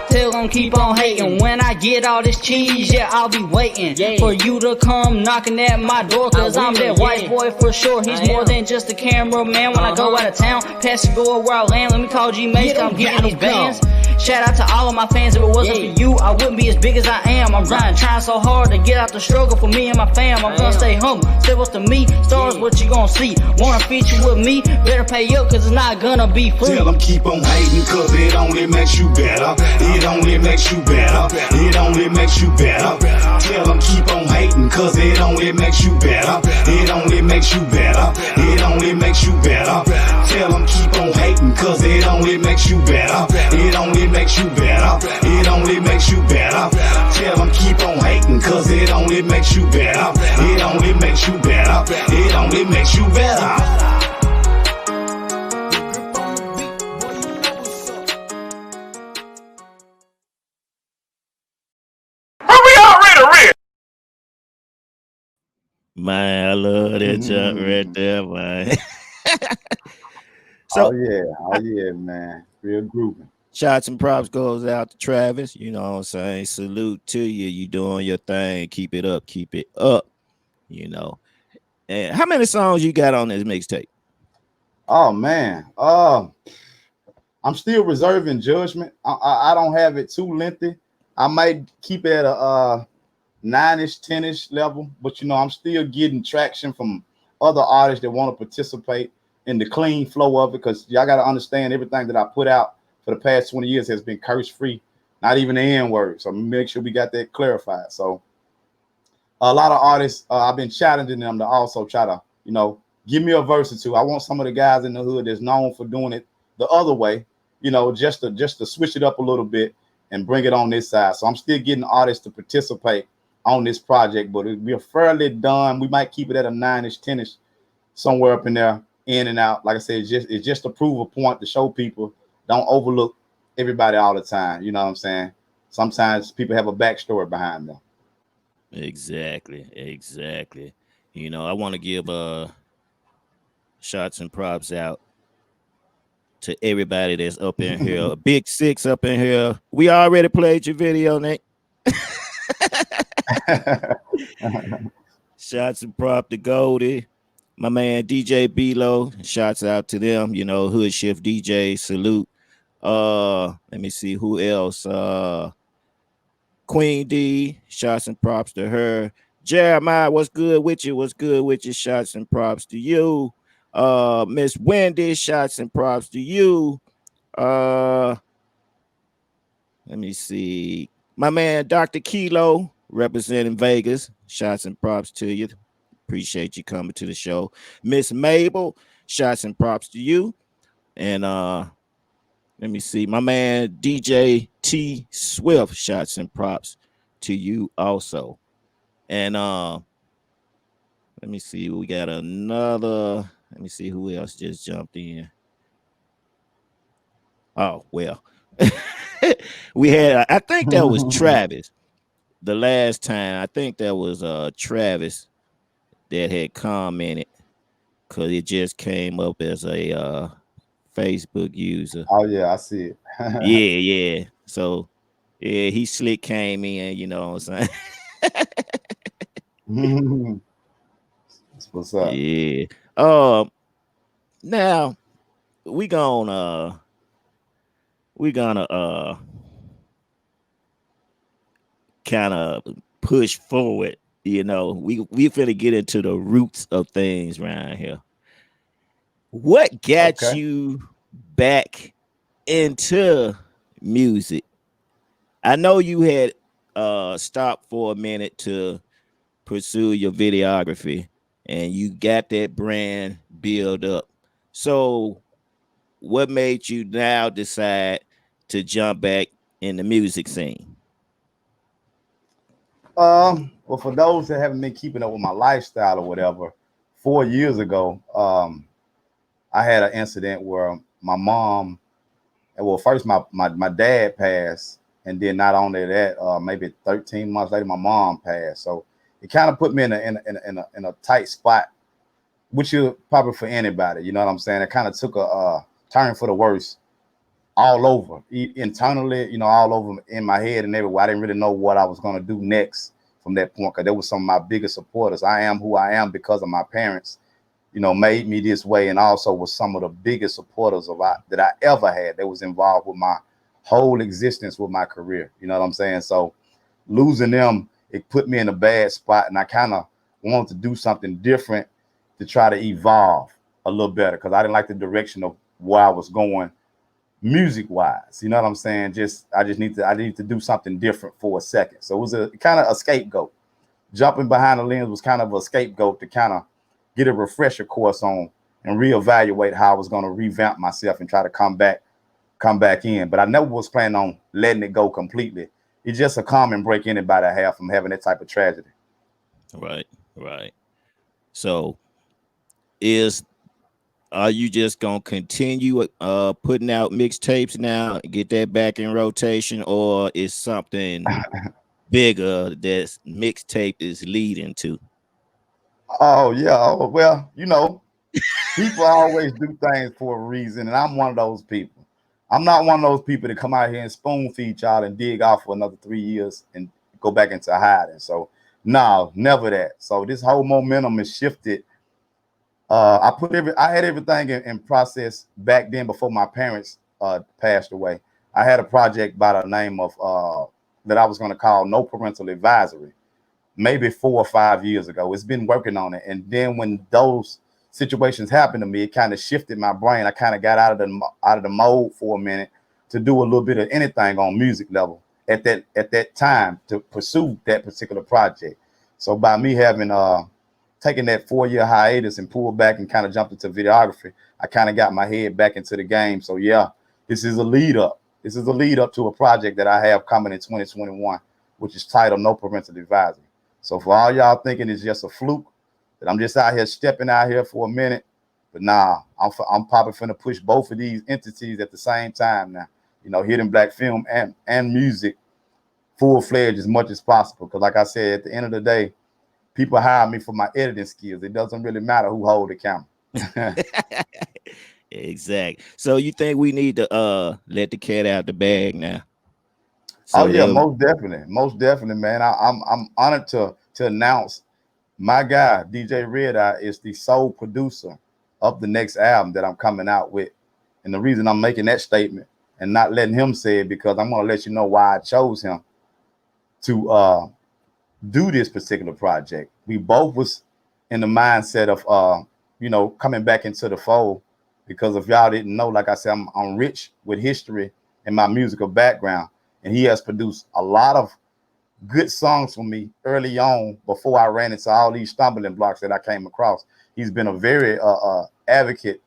Tell them keep on hating. When I get all this cheese, yeah, I'll be waiting for you to come knocking at my door. Cause I'm that white boy for sure. He's more than just a cameraman. When I go out of town, pass the door where I land. Let me call G Mace, I'm getting these bands. Shout out to all of my fans. If it wasn't for you, I wouldn't be as big as I am. I'm trying so hard to get out the struggle for me and my fam. I'm gonna stay humble, stay what's to me. Stars what you gonna see. Wanna feature with me? Better pay up, cause it's not gonna be free.
Tell them keep on hating, cause it only makes you better. It only makes you better. It only makes you better. Tell them keep on hating, cause it only makes you better. It only makes you better. It only makes you better. Tell them keep on hating, cause it only makes you better. It only makes you better. It only makes you better. Tell them keep on hating, cause it only makes you better. It only makes you better. It only makes you better.
Man, I love that jump right there, man. So,
oh yeah, man, real grooving.
shots and props goes out to Travis. You know what I'm saying? Salute to you. You doing your thing. Keep it up. Keep it up. You know. And how many songs you got on this mixtape?
Oh man, I'm still reserving judgment. I don't have it too lengthy. I might keep it at a 9-ish, 10-ish level, but you know, I'm still getting traction from other artists that want to participate in the clean flow of it, because y'all got to understand everything that I put out for the past 20 years has been curse free, not even the N word. So make sure we got that clarified. So a lot of artists, I've been challenging them to also try to, you know, give me a verse or two. I want some of the guys in the hood that's known for doing it the other way, you know, just to switch it up a little bit and bring it on this side. So I'm still getting artists to participate on this project, but we're fairly done. We might keep it at a 9-ish, 10-ish, somewhere up in there, in and out. Like I said, it's just to prove a point, to show people don't overlook everybody all the time. You know what I'm saying? Sometimes people have a backstory behind them.
Exactly. You know, I want to give shots and props out to everybody that's up in here. A big six up in here. We already played your video, Nick. Shots and prop to Goldie, my man DJ Belo. Shots out to them. You know, Hood Shift DJ. Salute. Let me see who else. Queen D. Shots and props to her. Jeremiah, what's good with you? What's good with you? Shots and props to you. Miss Wendy. Shots and props to you. Let me see. My man Dr. Kilo, representing Vegas. Shots and props to you. Appreciate you coming to the show. Miss Mabel, shots and props to you. And let me see. My man DJ T Swift, shots and props to you also. And let me see. We got another. Let me see who else just jumped in. Oh, well. We had, I think that was Travis the last time. I think that was Travis that had commented because it just came up as a Facebook user.
Oh yeah, I see it.
Yeah, yeah. So yeah, he slick came in, you know what I'm saying?
That's what's up.
Yeah. Um now we gonna we gonna kind of push forward. You know, we finna get into the roots of things around here. What got
Okay.
you back into music? I know you had stopped for a minute to pursue your videography and you got that brand build up. So what made you now decide to jump back in the music scene?
Well, for those that haven't been keeping up with my lifestyle or whatever, 4 years ago, I had an incident where my mom, well, first my dad passed, and then not only that, maybe 13 months later, my mom passed. So it kind of put me in a tight spot, which is probably for anybody. You know what I'm saying? It kind of took a turn for the worse all over, internally, you know, all over in my head and everywhere. I didn't really know what I was going to do next from that point because they were some of my biggest supporters. I am who I am because of my parents, you know, made me this way, and also was some of the biggest supporters that I ever had. That was involved with my whole existence with my career. You know what I'm saying? So losing them, it put me in a bad spot, and I kind of wanted to do something different to try to evolve a little better because I didn't like the direction of where I was going music wise. You know what I'm saying? I need to do something different for a second. So it was a kind of a scapegoat. Jumping behind the lens was kind of a scapegoat to kind of get a refresher course on and reevaluate how I was going to revamp myself and try to come back in. But I never was planning on letting it go completely. It's just a common break anybody have from having that type of tragedy.
Right, right. So is are you just gonna continue putting out mixtapes now, get that back in rotation, or is something bigger that mixtape is leading to?
Oh yeah. Oh, well, you know, people always do things for a reason, and I'm one of those people. I'm not one of those people that come out here and spoon feed y'all and dig off for another 3 years and go back into hiding. So no, never that. So this whole momentum is shifted. I had everything in process back then before my parents passed away. I had a project by the name of that I was going to call No Parental Advisory, maybe 4 or 5 years ago. It's been working on it. And then when those situations happened to me, it kind of shifted my brain. I kind of got out of the mode for a minute to do a little bit of anything on music level at that time to pursue that particular project. So by me having taken that 4 year hiatus and pulled back and kind of jumped into videography, I kind of got my head back into the game. So yeah, this is a lead up. This is a lead up to a project that I have coming in 2021, which is titled No Parental Advisory. So for all y'all thinking it's just a fluke, that I'm just out here stepping out here for a minute, but nah, I'm probably finna push both of these entities at the same time now. You know, hidden black film and music full fledged as much as possible. Because like I said, at the end of the day, people hire me for my editing skills. It doesn't really matter who hold the camera.
Exact. So you think we need to let the cat out the bag now?
Oh
So
yeah,
that
most definitely, man. I'm honored to announce my guy DJ Red Eye is the sole producer of the next album that I'm coming out with. And the reason I'm making that statement and not letting him say it because I'm gonna let you know why I chose him to do this particular project. We both was in the mindset of you know, coming back into the fold because if y'all didn't know, like I said, I'm rich with history and my musical background, and he has produced a lot of good songs for me early on before I ran into all these stumbling blocks that I came across. He's been a very advocate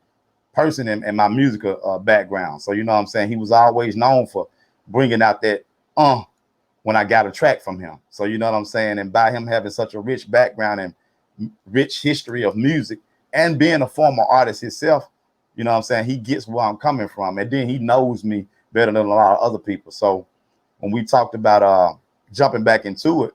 person in my musical background. So, you know what I'm saying? He was always known for bringing out that when I got a track from him. So, you know what I'm saying? And by him having such a rich background and rich history of music and being a former artist himself, you know what I'm saying? He gets where I'm coming from. And then he knows me better than a lot of other people. So when we talked about jumping back into it,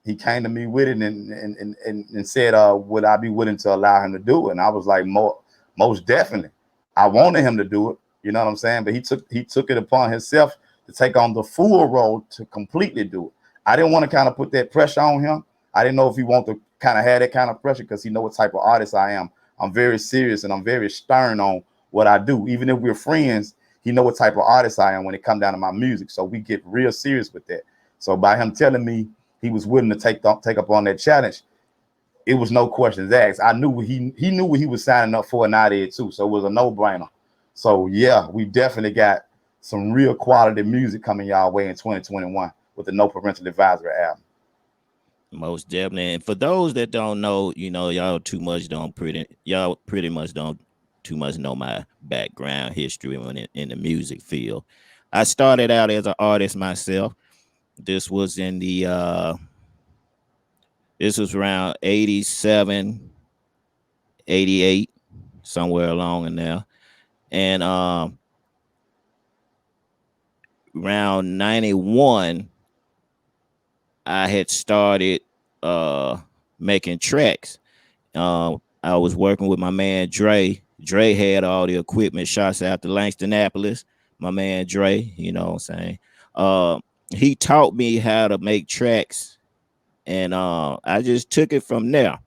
he came to me with it and said, would I be willing to allow him to do it? And I was like, most definitely. I wanted him to do it. You know what I'm saying? But he took it upon himself to take on the full role to completely do it. I didn't want to kind of put that pressure on him. I didn't know if he wanted to kind of have that kind of pressure because he know what type of artist I am. I'm very serious and I'm very stern on what I do. Even if we're friends, he know what type of artist I am when it come down to my music. So we get real serious with that. So by him telling me he was willing to take up on that challenge, it was no questions asked. I knew he knew what he was signing up for, and I did too. So it was a no brainer. So yeah, we definitely got some real quality music coming y'all way in 2021 with the No Parental Advisory album.
Most definitely. And for those that don't know, y'all pretty much don't too much know my background history in the music field. I started out as an artist myself. This was in the this was around 87, 88, somewhere along in there. And around 91, I had started making tracks. I was working with my man Dre. Dre had all the equipment. Shots out to Langston-Appolis. My man Dre, you know what I'm saying? He taught me how to make tracks, and I just took it from there.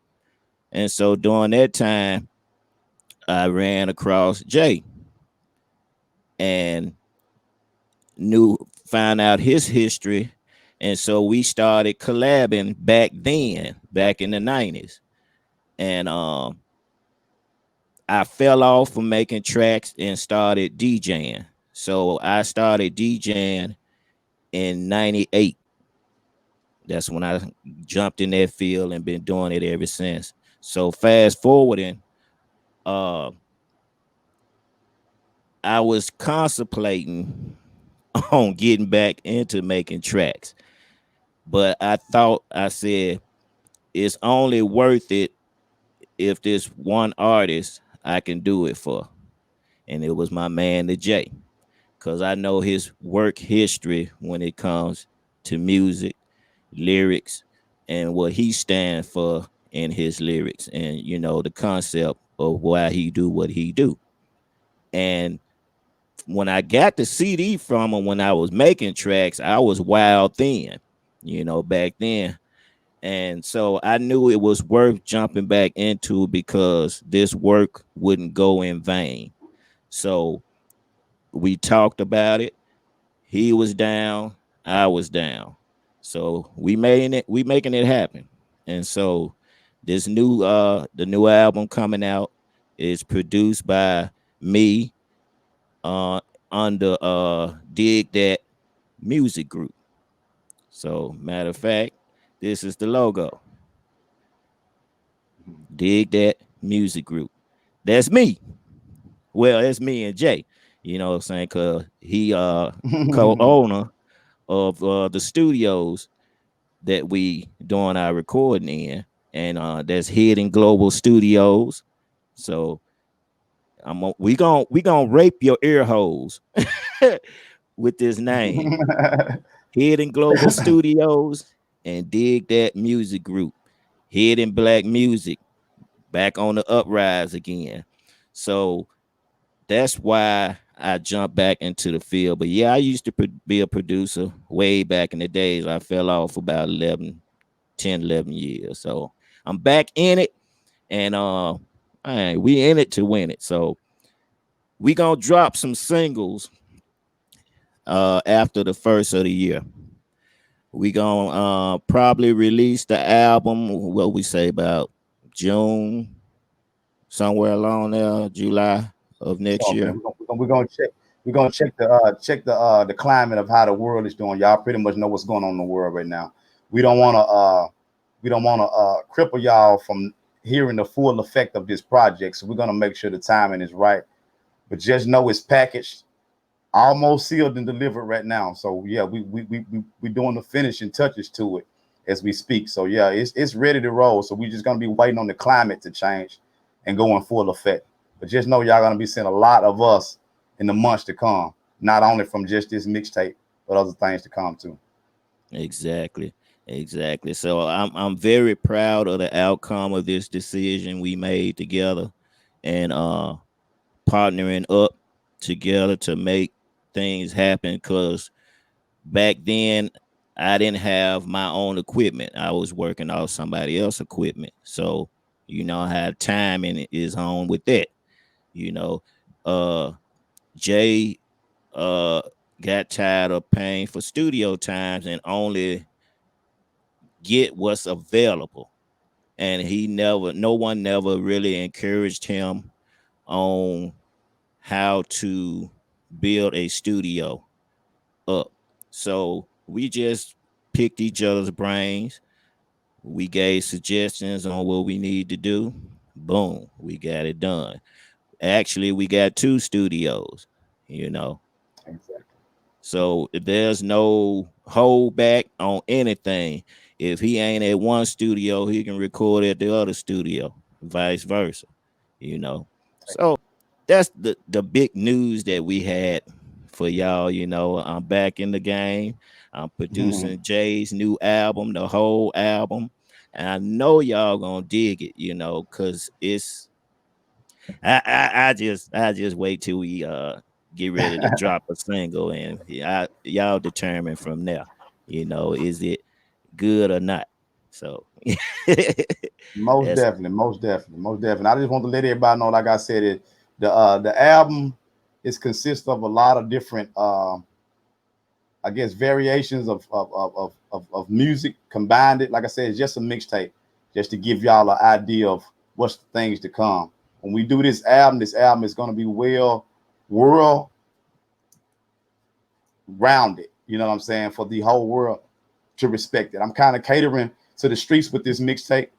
And so during that time, I ran across Jay and knew found out his history. And so we started collabing back in the 90s. And I fell off from making tracks and started DJing. So I started DJing in 98. That's when I jumped in that field and been doing it ever since. So fast forwarding, uh, I was contemplating on getting back into making tracks, but I said it's only worth it if this one artist I can do it for, and it was my man the J, because I know his work history when it comes to music, lyrics, and what he stands for in his lyrics, and the concept of why he do what he do. And when I got the CD from him when I was making tracks, I was wild then, back then. And so I knew it was worth jumping back into because this work wouldn't go in vain. So we talked about it. He was down, I was down. So we making it happen. And so this the new album coming out is produced by me uh under Dig That Music Group. So matter of fact, this is the logo. Dig That Music Group. That's me. Well, that's me and Jay. You know what I'm saying? Cause he co-owner of the studios that we doing our recording in, and that's Hidden Global Studios. So we gonna rape your ear holes with this name, Hidden Global Studios, and Dig That Music Group, Hidden Black Music, back on the uprise again. So that's why I jumped back into the field. But yeah, I used to be a producer way back in the days. I fell off about 11 years. So I'm back in it, and we in it to win it. So we gonna drop some singles after the first of the year. We gonna probably release the album. What we say about June, somewhere along there, July of next
Okay,
year.
we're gonna check. We're gonna check the climate of how the world is doing. Y'all pretty much know what's going on in the world right now. We don't want to cripple y'all from hearing the full effect of this project. So we're gonna make sure the timing is right. But just know it's packaged, almost sealed and delivered right now. So yeah, we doing the finishing touches to it as we speak. So yeah, it's ready to roll. So we're just gonna be waiting on the climate to change and go in full effect. But just know y'all gonna be seeing a lot of us in the months to come, not only from just this mixtape, but other things to come too.
Exactly. Exactly. So I'm very proud of the outcome of this decision we made together, and partnering up together to make things happen. Cause back then I didn't have my own equipment. I was working off somebody else's equipment. So, how timing is on with that. You know, uh Jay uh got tired of paying for studio times and only get what's available. And no one never really encouraged him on how to build a studio up. So we just picked each other's brains. We gave suggestions on what we need to do. Boom, we got it done. Actually, we got two studios, you know.
Exactly.
So if there's no hold back on anything, if he ain't at one studio, he can record at the other studio, vice versa, you know. So that's the big news that we had for y'all. I'm back in the game. I'm producing Jay's new album, the whole album. And I know y'all gonna dig it, because it's I just wait till we get ready to drop a single, and y'all determine from there. Is it good or not? So
Most
that's
definitely, most definitely, most definitely. I just want to let everybody know, like I said, the album is consists of a lot of different I guess variations of music combined. It, like I said, it's just a mixtape, just to give y'all an idea of what's the things to come. When we do this album is going to be well world rounded. You know what I'm saying? For the whole world to respect it. I'm kind of catering to the streets with this mixtape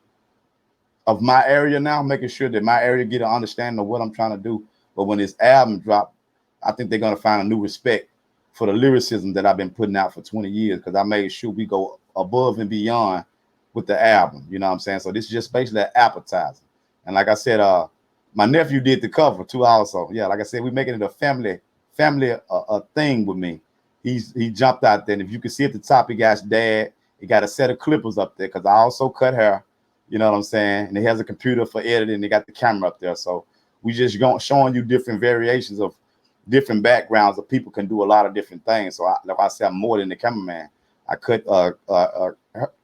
of my area now, making sure that my area get an understanding of what I'm trying to do. But when this album drop, I think they're gonna find a new respect for the lyricism that I've been putting out for 20 years, because I made sure we go above and beyond with the album. You know what I'm saying? So this is just basically an appetizer. And like I said, my nephew did the cover too. Also, yeah, like I said, we're making it a family thing with me. He jumped out there, and if you can see at the top, he got his dad. He got a set of clippers up there because I also cut hair. You know what I'm saying? And it has a computer for editing. They got the camera up there. So we just going showing you different variations of different backgrounds of people can do a lot of different things. So like I said, I'm more than the cameraman. I cut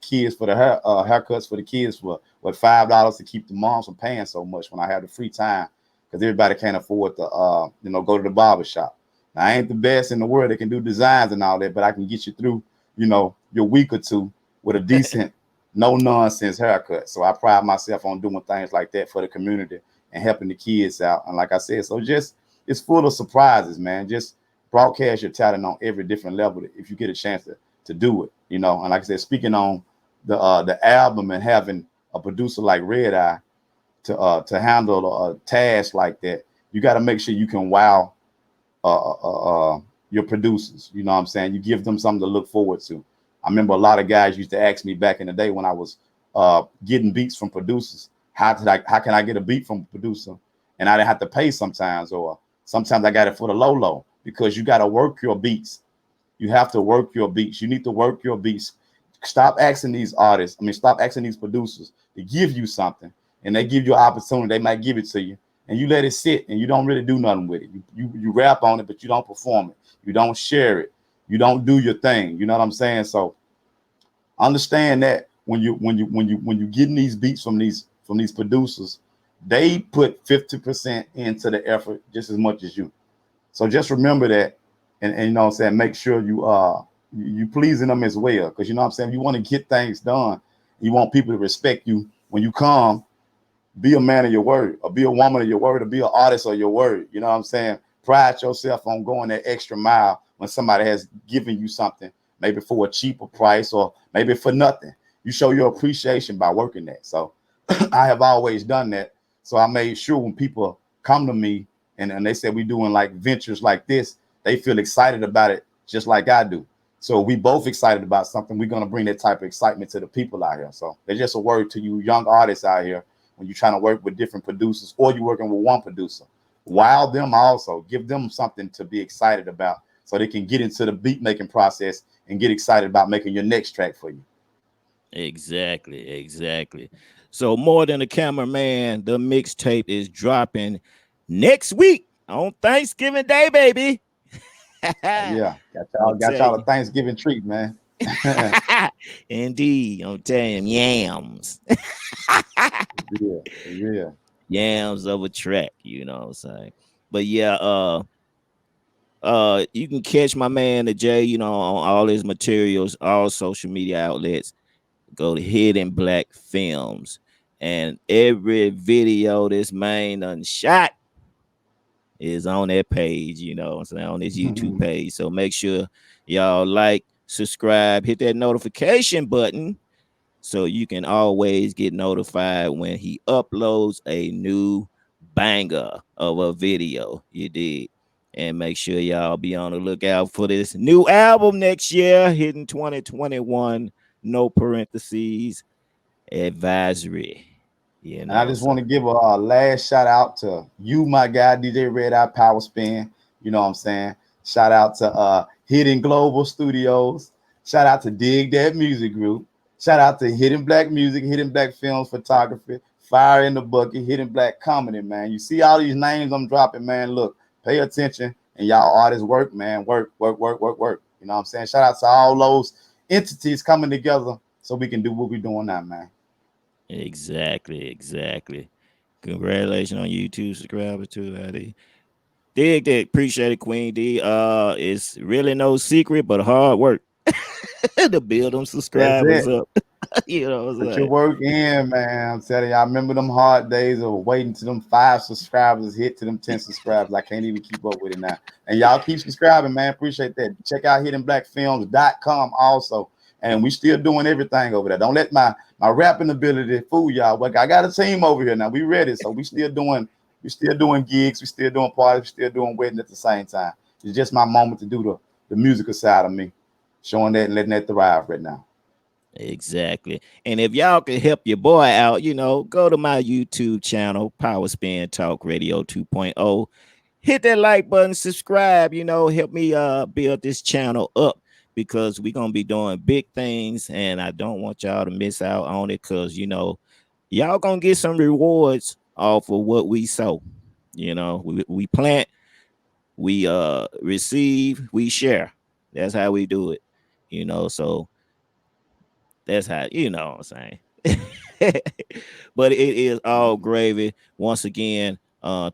kids for the haircuts for the kids for what $5 to keep the moms from paying so much when I have the free time, because everybody can't afford to go to the barber shop. Now, I ain't the best in the world that can do designs and all that, but I can get you through your week or two with a decent no nonsense haircut. So I pride myself on doing things like that for the community and helping the kids out. And like I said, so just it's full of surprises, man. Just broadcast your talent on every different level if you get a chance to do it. And like I said, speaking on the album and having a producer like Red Eye to handle a task like that, you got to make sure you can wow your producers. You know what I'm saying? You give them something to look forward to. I remember a lot of guys used to ask me back in the day when I was getting beats from producers, how can I get a beat from a producer? And I didn't have to pay sometimes, or sometimes I got it for the low, because you got to work your beats. You have to work your beats. You need to work your beats. Stop asking these artists. Stop asking these producers to give you something, and they give you an opportunity. They might give it to you, and you let it sit, and you don't really do nothing with it. You rap on it, but you don't perform it. You don't share it. You don't do your thing. You know what I'm saying? So understand that when you getting these beats from these producers, they put 50% into the effort just as much as you. So just remember that, and you know what I'm saying, make sure you pleasing them as well. Because you know what I'm saying, you want to get things done. You want people to respect you when you come. Be a man of your word, or be a woman of your word, or be an artist of your word. You know what I'm saying? Pride yourself on going that extra mile when somebody has given you something, maybe for a cheaper price or maybe for nothing. You show your appreciation by working that. So I have always done that. So I made sure when people come to me and they say we doing like ventures like this, they feel excited about it just like I do. So we both excited about something. We're gonna bring that type of excitement to the people out here. So it's just a word to you young artists out here when you're trying to work with different producers or you're working with one producer. Wow them also. Give them something to be excited about so they can get into the beat making process and get excited about making your next track for you.
Exactly, exactly. So more than a cameraman, the mixtape is dropping next week on Thanksgiving Day, baby.
Oh
I'm
yeah,
gonna
got
tell
y'all a
you.
Thanksgiving treat, man.
Indeed, I'm telling you, yams.
Yeah, yeah.
Yams of a track, you know what I'm saying? But yeah, you can catch my man the J, you know, on all his materials, all social media outlets. Go to Hidden Black Films. And every video this man done shot is on that page, you know what I'm saying, on his YouTube page. So make sure y'all like, subscribe, hit that notification button so you can always get notified when he uploads a new banger of a video. You did. And make sure y'all be on the lookout for this new album next year, hitting 2021. No parentheses, advisory. You
And I
know,
just
so
want to give a last shout out to you, my guy, DJ Red Eye Power Spin. You know what I'm saying? Shout out to Hidden Global Studios. Shout out to Dig That Music Group. Shout out to Hidden Black Music, Hidden Black Films Photography, Fire in the Bucket, Hidden Black Comedy, man. You see all these names I'm dropping, man. Look, pay attention and y'all artists work, man. Work, work, work, work, work. You know what I'm saying? Shout out to all those entities coming together so we can do what we're doing now, man.
exactly, exactly. Congratulations on YouTube subscribers too, Addy. Dig that. Appreciate it, Queen D. It's really no secret, but hard work to build them
That's
subscribers
it.
up. You know what I'm
Put your
saying?
work in, man. I'm telling you, I remember them hard days of waiting to them 5 subscribers hit to them 10 subscribers. I can't even keep up with it now. And y'all keep subscribing, man. Appreciate that. Check out hiddenblackfilms.com also. And we still doing everything over there. Don't let my rapping ability fool y'all. But I got a team over here now. We ready. So we still doing gigs, we still doing parties, we still doing weddings at the same time. It's just my moment to do the musical side of me. Showing that and letting that thrive right now.
Exactly. And if y'all can help your boy out, you know, go to my YouTube channel, Power Spin Talk Radio 2.0. Hit that like button, subscribe, you know, help me build this channel up because we're gonna be doing big things and I don't want y'all to miss out on it because you know, y'all gonna get some rewards off of what we sow. You know, we plant, we receive, we share. That's how we do it. You know, so that's how you know what I'm saying. But it is all gravy. Once again,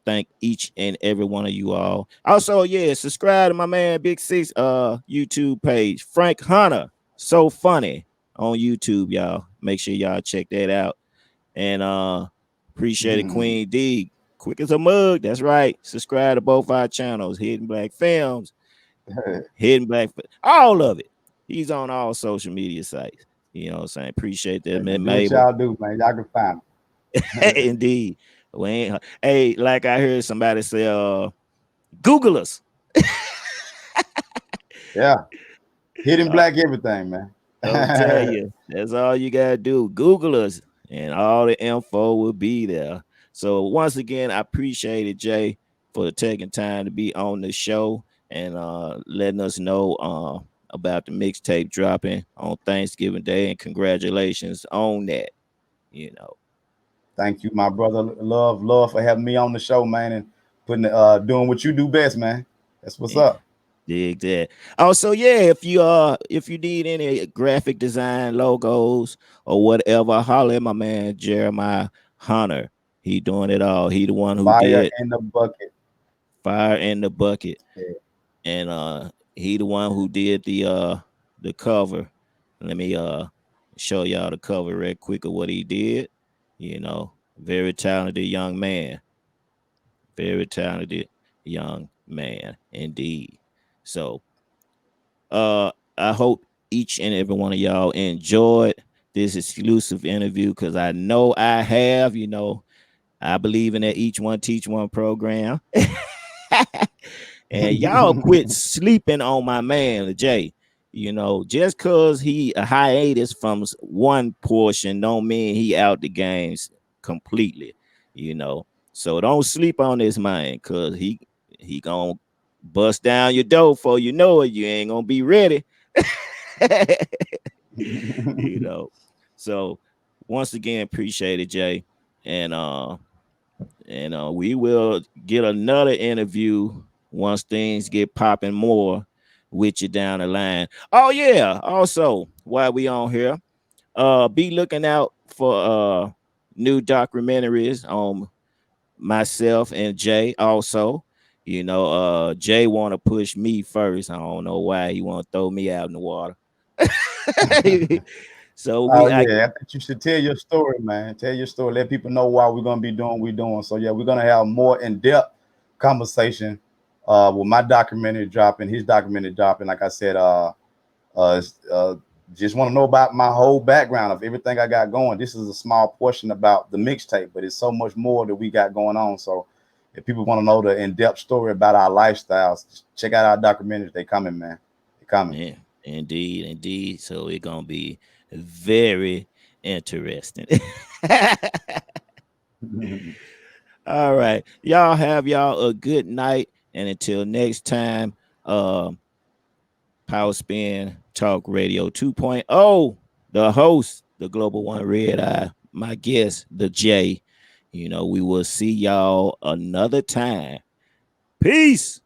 thank each and every one of you all. Also, yeah, subscribe to my man Big Six YouTube page, Frank Hunter. So funny on YouTube, y'all. Make sure y'all check that out. And appreciate it, Queen D. Quick as a mug. That's right. Subscribe to both our channels, Hidden Black Films, Hidden Black, all of it. He's on all social media sites. You know what I'm saying? Appreciate that,
And
man.
do what
Mabel.
y'all do, man. Y'all can find me.
Indeed. We ain't, hey, like I heard somebody say, Google us.
Yeah. Hidden
Uh,
black everything, man.
I'll tell you, that's all you gotta do. Google us, and all the info will be there. So once again, I appreciate it, Jay, for taking time to be on the show and letting us know about the mixtape dropping on Thanksgiving Day, and congratulations on that. You know,
Thank you, my brother. Love for having me on the show, man, and putting doing what you do best, man. That's what's
yeah,
up.
dig that. Also, yeah, if you need any graphic design logos or whatever, holler at my man Jeremiah Hunter. He doing it all. He the one who
Fire
did
in the bucket.
Fire in the Bucket,
Yeah.
and he the one who did the cover. Let me show y'all the cover real quick of what he did. You know, very talented young man. Very talented young man indeed. So I hope each and every one of y'all enjoyed this exclusive interview because I know I have. You know, I believe in that each one teach one program. And y'all quit sleeping on my man Jay. You know, just cause he a hiatus from one portion don't mean he out the games completely. You know, so don't sleep on this man, cause he gonna bust down your door before you know it. You ain't gonna be ready. You know. So once again, appreciate it, Jay. And we will get another interview once things get popping more with you down the line. Oh yeah. Also, while we on here, be looking out for new documentaries on myself and Jay also. Jay want to push me first. I don't know why he want to throw me out in the water. So
Oh
we I
yeah, I think you should tell your story, man. Tell your story. Let people know why we're gonna be doing what we're doing. So yeah, we're gonna have more in-depth conversation with my documentary dropping, his documentary dropping. Like I said, uh, just want to know about my whole background of everything I got going. This is a small portion about the mixtape, but it's so much more that we got going on. So if people want to know the in-depth story about our lifestyles, check out our documentaries. They coming, man. They coming.
yeah, indeed, indeed. So it's gonna be very interesting. All right. Y'all have y'all a good night. And until next time, Power Spin Talk Radio 2.0, the host, the Global One Red Eye, my guest, the J. We will see y'all another time. Peace.